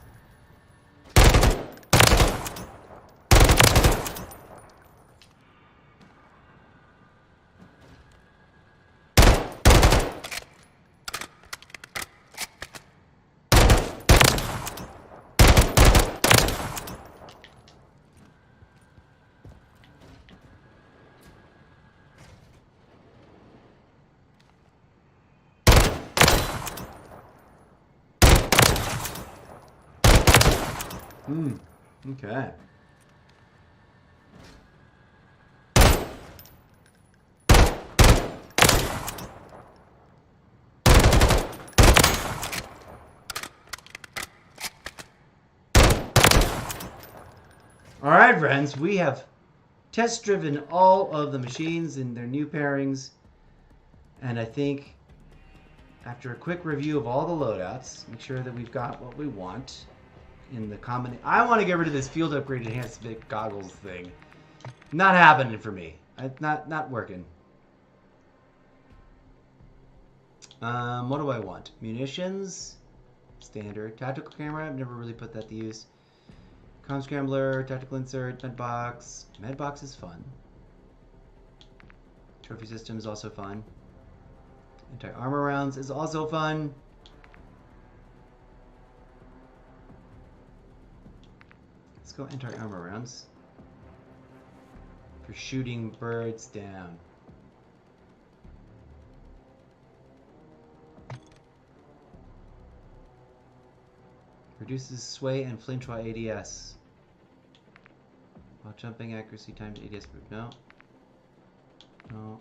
S1: Okay. Alright, friends, we have test driven all of the machines in their new pairings, and I think after a quick review of all the loadouts, make sure that we've got what we want in the combination. I want to get rid of this field upgrade enhanced big goggles thing. Not happening for me. Not working. What do I want? Munitions, standard, tactical camera. I've never really put that to use. Comm scrambler, tactical insert, medbox. Medbox is fun. Trophy system is also fun. Anti-armor rounds is also fun. Let's go anti-armor rounds. For shooting birds down. Reduces sway and flinch while ADS. While jumping accuracy times ADS move. No. No.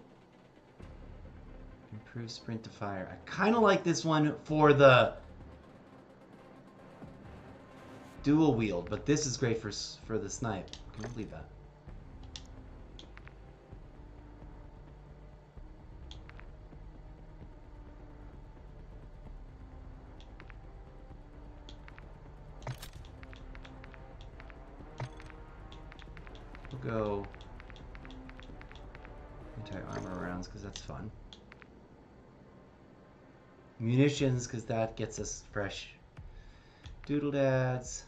S1: Improve sprint to fire. I kind of like this one for the dual wield, but this is great for the snipe. Can I leave that? go anti-armor rounds because that's fun. Munitions because that gets us fresh doodle dads.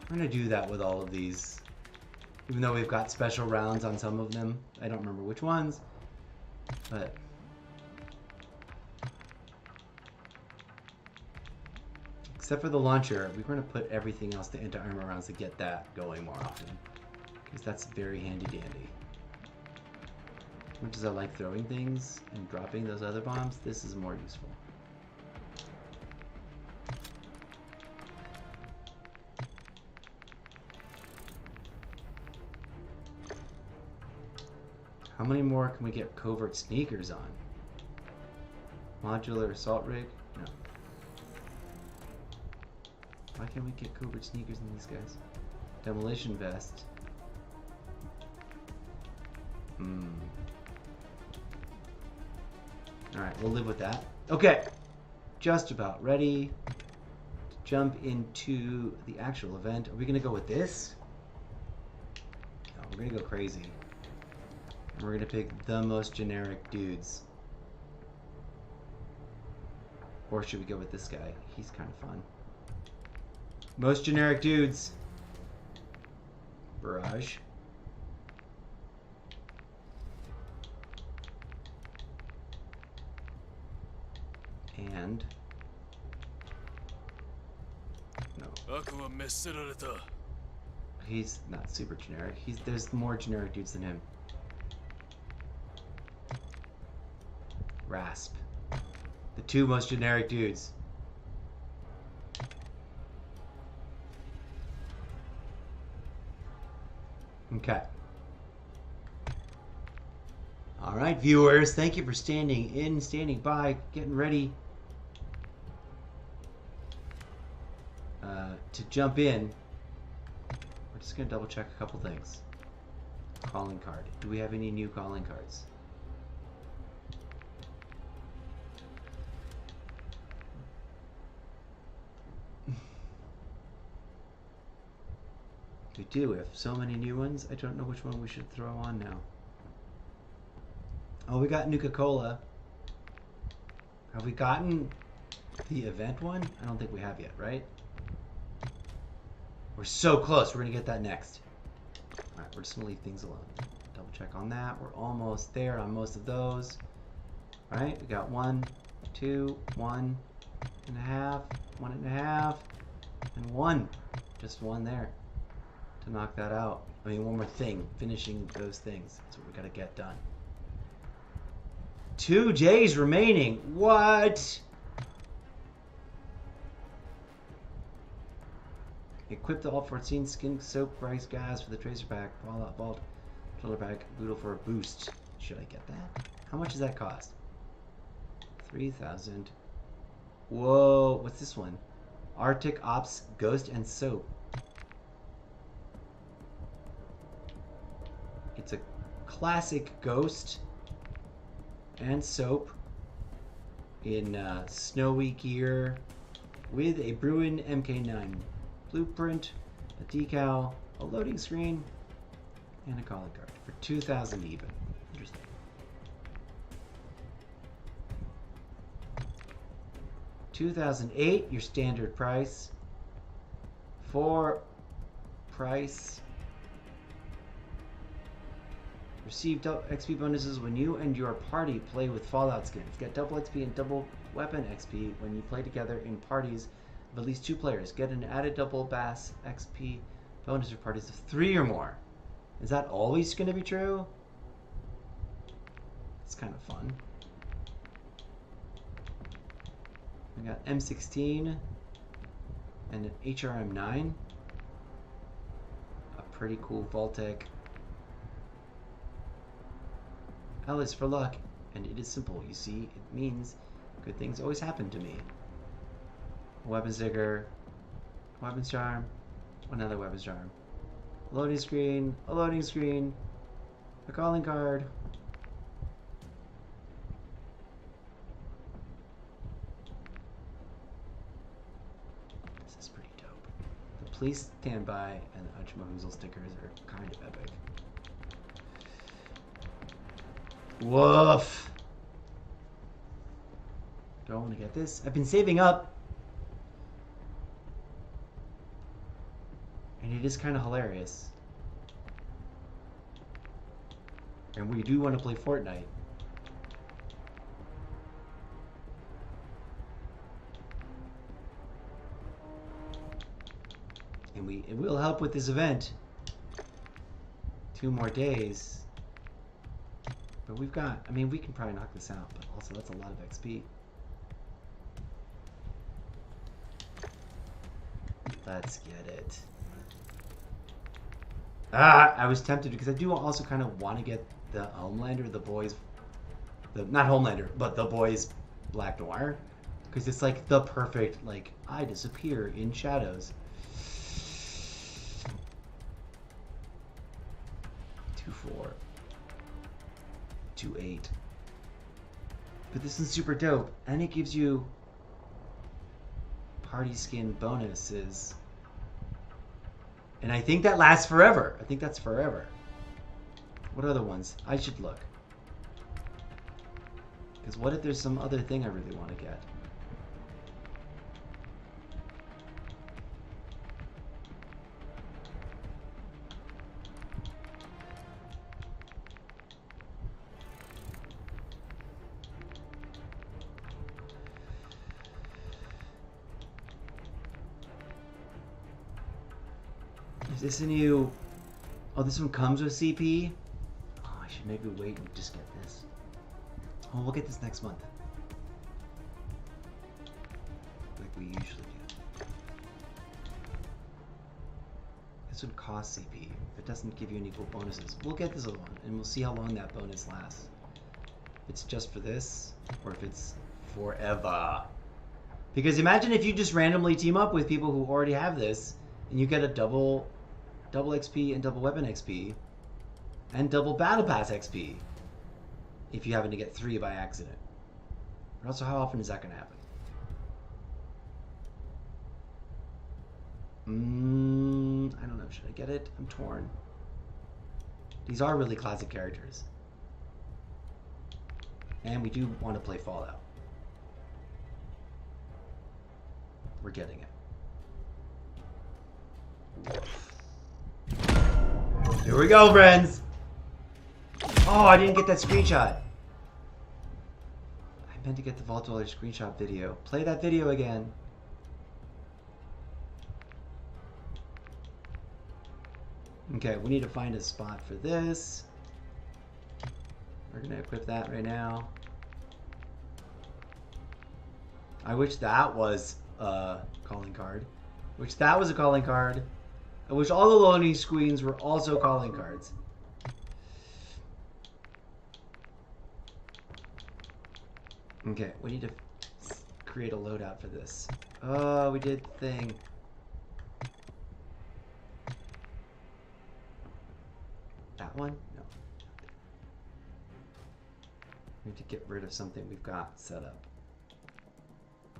S1: I'm gonna do that with all of these. Even though we've got special rounds on some of them. I don't remember which ones. But except for the launcher, we're gonna put everything else to anti-armor rounds to get that going more often. Because that's very handy dandy. Much as I like throwing things and dropping those other bombs, this is more useful. How many more can we get covert sneakers on? Modular assault rig? No. Why can't we get covert sneakers in these guys? Demolition vest. Alright, we'll live with that. Okay. Just about ready to jump into the actual event. Are we going to go with this? No, we're going to go crazy. We're going to pick the most generic dudes. Or should we go with this guy? He's kind of fun. Most generic dudes. Barrage. And... no. He's not super generic. There's more generic dudes than him. Rasp. The two most generic dudes. Okay. Alright, viewers, thank you for standing in, standing by, getting ready to jump in. We're just going to double check a couple things. Calling card. Do we have any new calling cards? We do. We have so many new ones. I don't know which one we should throw on now. Oh, we got Nuka-Cola. Have we gotten the event one? I don't think we have yet, right? We're so close. We're going to get that next. Alright, we're just going to leave things alone. Double check on that. We're almost there on most of those. Alright, we got 1, 2, 1.5, 1.5, and 1. Just 1 there to knock that out. I mean, one more thing. Finishing those things. That's what we got to get done. 2 days remaining. What? Equip the Alt 14 skin soap rice gas for the tracer pack. Fallout vault shoulder pack. Boodle for a boost. Should I get that? How much does that cost? 3,000. Whoa, what's this one? Arctic Ops Ghost and Soap. It's a classic ghost and soap in snowy gear with a Bruin MK9 blueprint, a decal, a loading screen, and a calling card for 2,000 even. Interesting. $2,008, your standard price. For price. Receive double XP bonuses when you and your party play with Fallout skins. Get double XP and double weapon XP when you play together in parties of at least 2 players. Get an added double bass XP bonus for parties of 3 or more. Is that always going to be true? It's kind of fun. We got M16 and an HRM9. A pretty cool Vault-Tec L is for luck, and it is simple. You see, it means good things always happen to me. A weapon sticker, weapons charm, another weapons charm. A loading screen, a calling card. This is pretty dope. The police standby and the Uchmahoozle stickers are kind of epic. Woof! Do I want to get this? I've been saving up. And it is kind of hilarious. And we do want to play Fortnite. And it will help with this event. 2 more days. But we've got, I mean, we can probably knock this out, but also that's a lot of XP. Let's get it. I was tempted because I do also kind of want to get the Homelander, the boys, not Homelander, but the boys Black Noir, because it's like the perfect, like, I disappear in shadows. 2-4. 2-8. But this is super dope, and it gives you party skin bonuses. And I think that lasts forever. I think that's forever. What other ones? I should look. Because what if there's some other thing I really want to get? Is this a new... Oh, this one comes with CP? Oh, I should maybe wait and just get this. Oh, we'll get this next month. Like we usually do. This would cost CP. It doesn't give you any cool bonuses. We'll get this other one, and we'll see how long that bonus lasts. If it's just for this, or if it's forever. Because imagine if you just randomly team up with people who already have this, and you get a double XP and double weapon XP and double battle pass XP if you happen to get 3 by accident. But also, how often is that going to happen? I don't know. Should I get it? I'm torn. These are really classic characters. And we do want to play Fallout. We're getting it. Here we go, friends! Oh, I didn't get that screenshot. I meant to get the Vault Dweller screenshot video. Play that video again. Okay, we need to find a spot for this. We're gonna equip that right now. I wish that was a calling card. Wish that was a calling card. I wish all the loading screens were also calling cards. Okay, we need to create a loadout for this. Oh, we did the thing. That one? No. We need to get rid of something we've got set up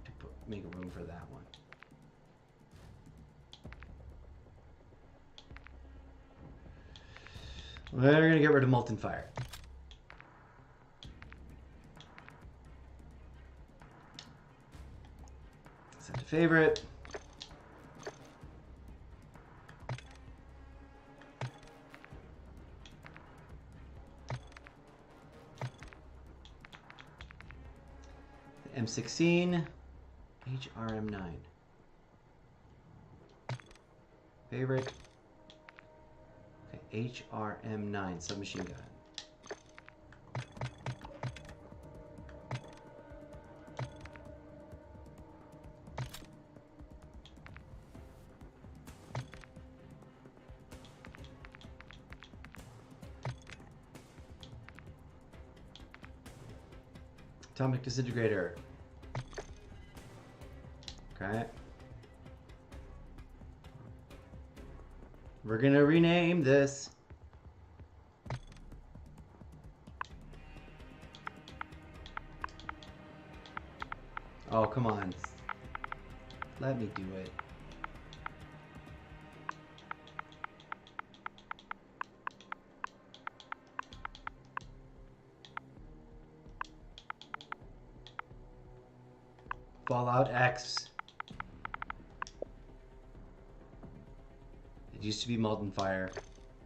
S1: to make room for that one. We're going to get rid of Molten Fire. Set to favorite. The M16. HRM9. Favorite. HRM9 submachine gun. Atomic disintegrator. Okay. We're gonna rename this. Oh, come on. Let me do it. Fallout X. It used to be Molten Fire.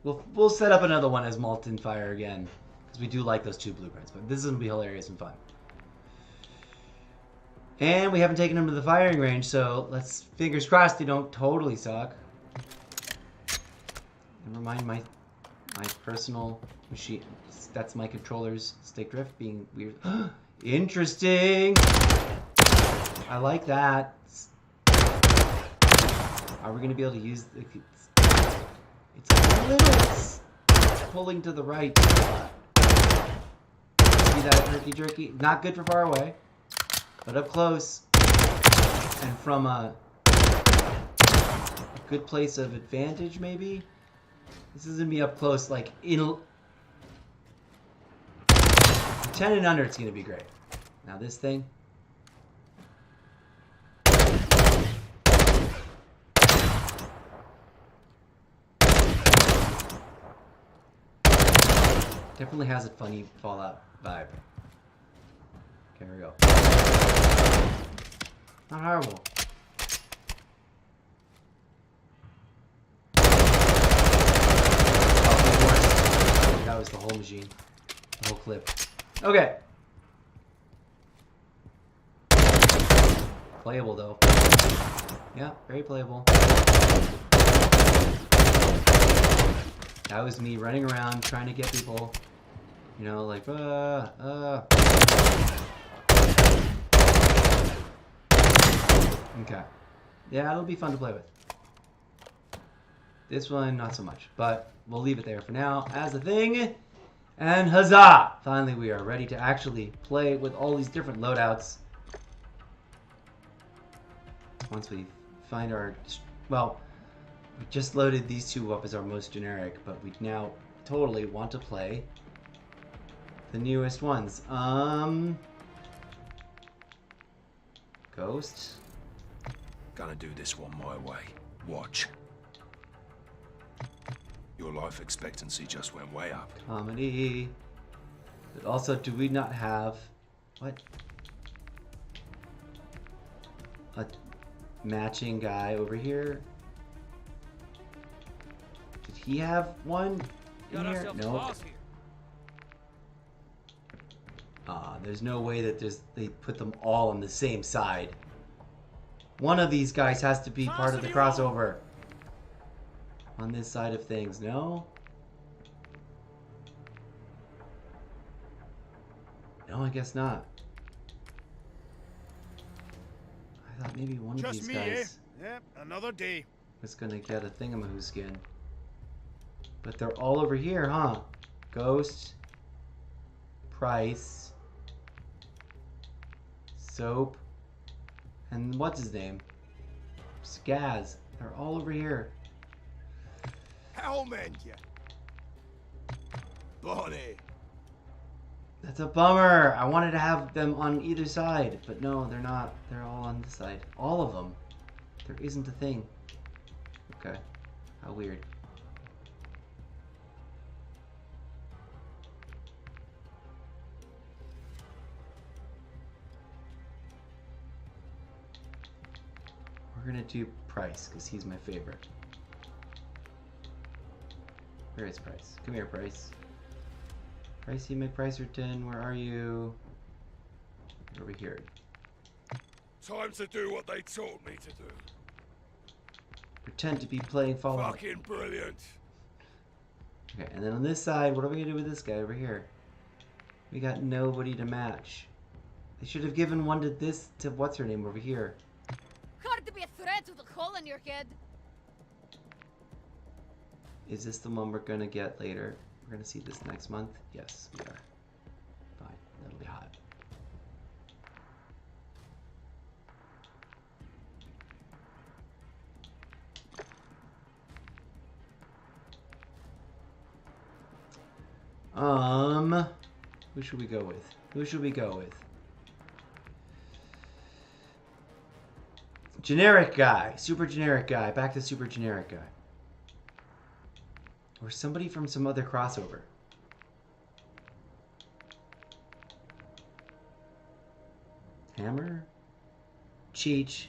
S1: We'll set up another one as Molten Fire again, because we do like those two blueprints. But this is gonna be hilarious and fun. And we haven't taken them to the firing range, so let's fingers crossed they don't totally suck. Never mind my personal machine. That's my controller's stick drift being weird. Interesting. I like that. Are we gonna be able to use the? It's a little pulling to the right. See that herky jerky? Not good for far away, but up close and from a good place of advantage, maybe. This is gonna be up close, like in 10 and under. It's gonna be great. Now this thing. Definitely has a funny Fallout vibe. Okay, here we go. Not horrible. Oh, that was the whole machine. The whole clip. Okay. Playable though. Yeah, very playable. That was me running around trying to get people, you know, like, Okay. Yeah, it'll be fun to play with. This one, not so much. But we'll leave it there for now as a thing. And huzzah! Finally, we are ready to actually play with all these different loadouts. Once we find our... Well, we just loaded these two up as our most generic, but we now totally want to play the newest ones. Ghost.
S5: Gonna do this one my way. Watch. Your life expectancy just went way up.
S1: Comedy. But also, do we not have... What? A matching guy over here? Did he have one in here? No. There's no way that they put them all on the same side. One of these guys has to be part of the crossover. On this side of things, no? No, I guess not. I thought maybe one of these guys
S6: Yep, another day.
S1: was gonna get a thingamahoo skin. But they're all over here, huh? Ghost, Price, Soap, and what's his name? Skaz. They're all over here.
S6: How many? Bonnie.
S1: That's a bummer. I wanted to have them on either side, but no, they're not. They're all on this side. All of them. There isn't a thing. Okay. How weird. We're gonna do Price, because he's my favorite. Where is Price? Come here, Price. Pricey McPricerton, where are you? Over here.
S6: Time to do what they told me to do.
S1: Pretend to be playing Fallout.
S6: Fucking brilliant.
S1: Okay, and then on this side, what are we gonna do with this guy over here? We got nobody to match. They should have given one to this, to what's her name over here.
S7: Hard to be a threat with a hole in your head.
S1: Is this the one we're gonna get later? We're gonna see this next month? Yes, we are. Fine, that'll be hot. Who should we go with? Who should we go with? Generic guy. Super generic guy. Back to super generic guy. Or somebody from some other crossover. Hammer? Cheech.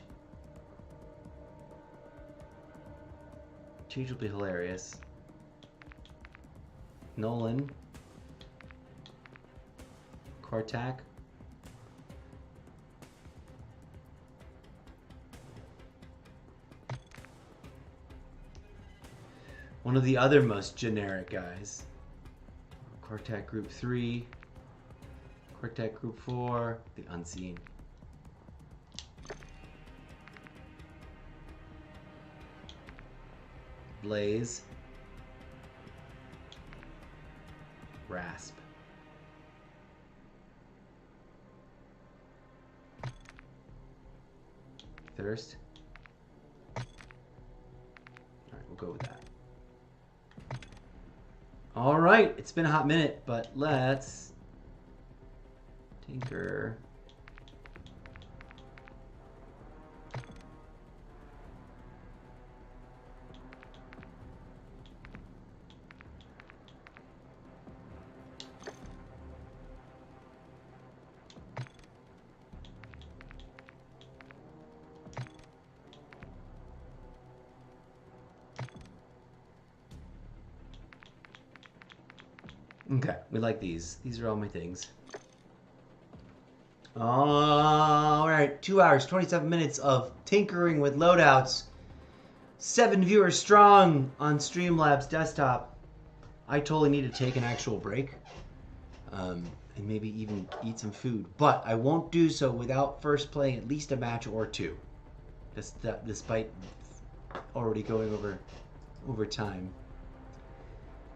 S1: Cheech will be hilarious. Nolan. Kortak. One of the other most generic guys. Kortak Group 3. Kortak Group 4. The Unseen. Blaze. Rasp. Thirst. Alright, we'll go with that. Alright, it's been a hot minute, but let's tinker. Okay, we like these. These are all my things. Alright, 2 hours, 27 minutes of tinkering with loadouts. 7 viewers strong on Streamlabs desktop. I totally need to take an actual break. And maybe even eat some food. But I won't do so without first playing at least a match or two. Despite already going over time.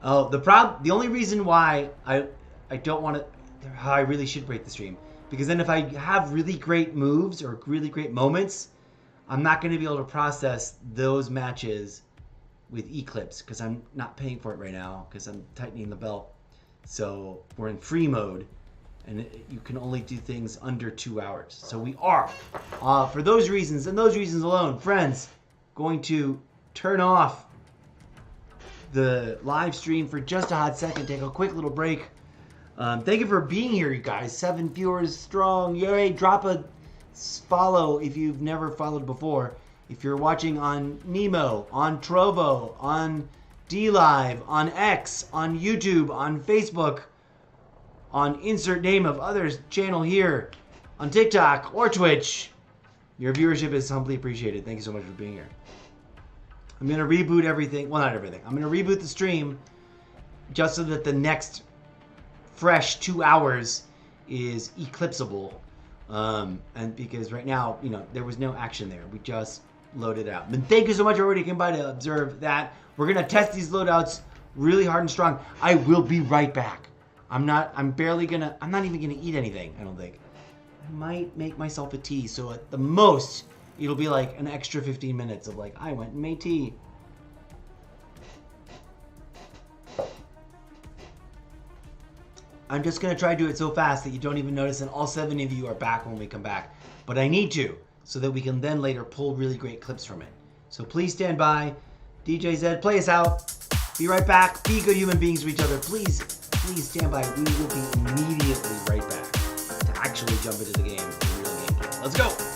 S1: Oh, the only reason why I don't want to, I really should break the stream, because then if I have really great moves or really great moments, I'm not going to be able to process those matches with Eclipse, because I'm not paying for it right now, because I'm tightening the belt. So we're in free mode, and you can only do things under 2 hours. So we are, for those reasons and those reasons alone, friends, going to turn off the live stream for just a hot second, take a quick little break. Thank you for being here, you guys. 7 viewers strong. Yay! Drop a follow if you've never followed before. If you're watching on Nemo, on Trovo, on DLive, on X, on YouTube, on Facebook, on insert name of others channel here, on TikTok or Twitch, your viewership is humbly appreciated. Thank you so much for being here. I'm going to reboot everything. Well, not everything. I'm going to reboot the stream just so that the next fresh 2 hours is eclipsable. And because right now, there was no action there. We just loaded out. And thank you so much everybody who came by to observe that. We're going to test these loadouts really hard and strong. I will be right back. I'm not even going to eat anything, I don't think. I might make myself a tea. So at the most, it'll be like an extra 15 minutes of like, I went and made tea. I'm just going to try to do it so fast that you don't even notice, and all 7 of you are back when we come back. But I need to, so that we can then later pull really great clips from it. So please stand by. DJ Zed, play us out. Be right back. Be good human beings to each other. Please stand by. We will be immediately right back to actually jump into the game. The real game. Let's go.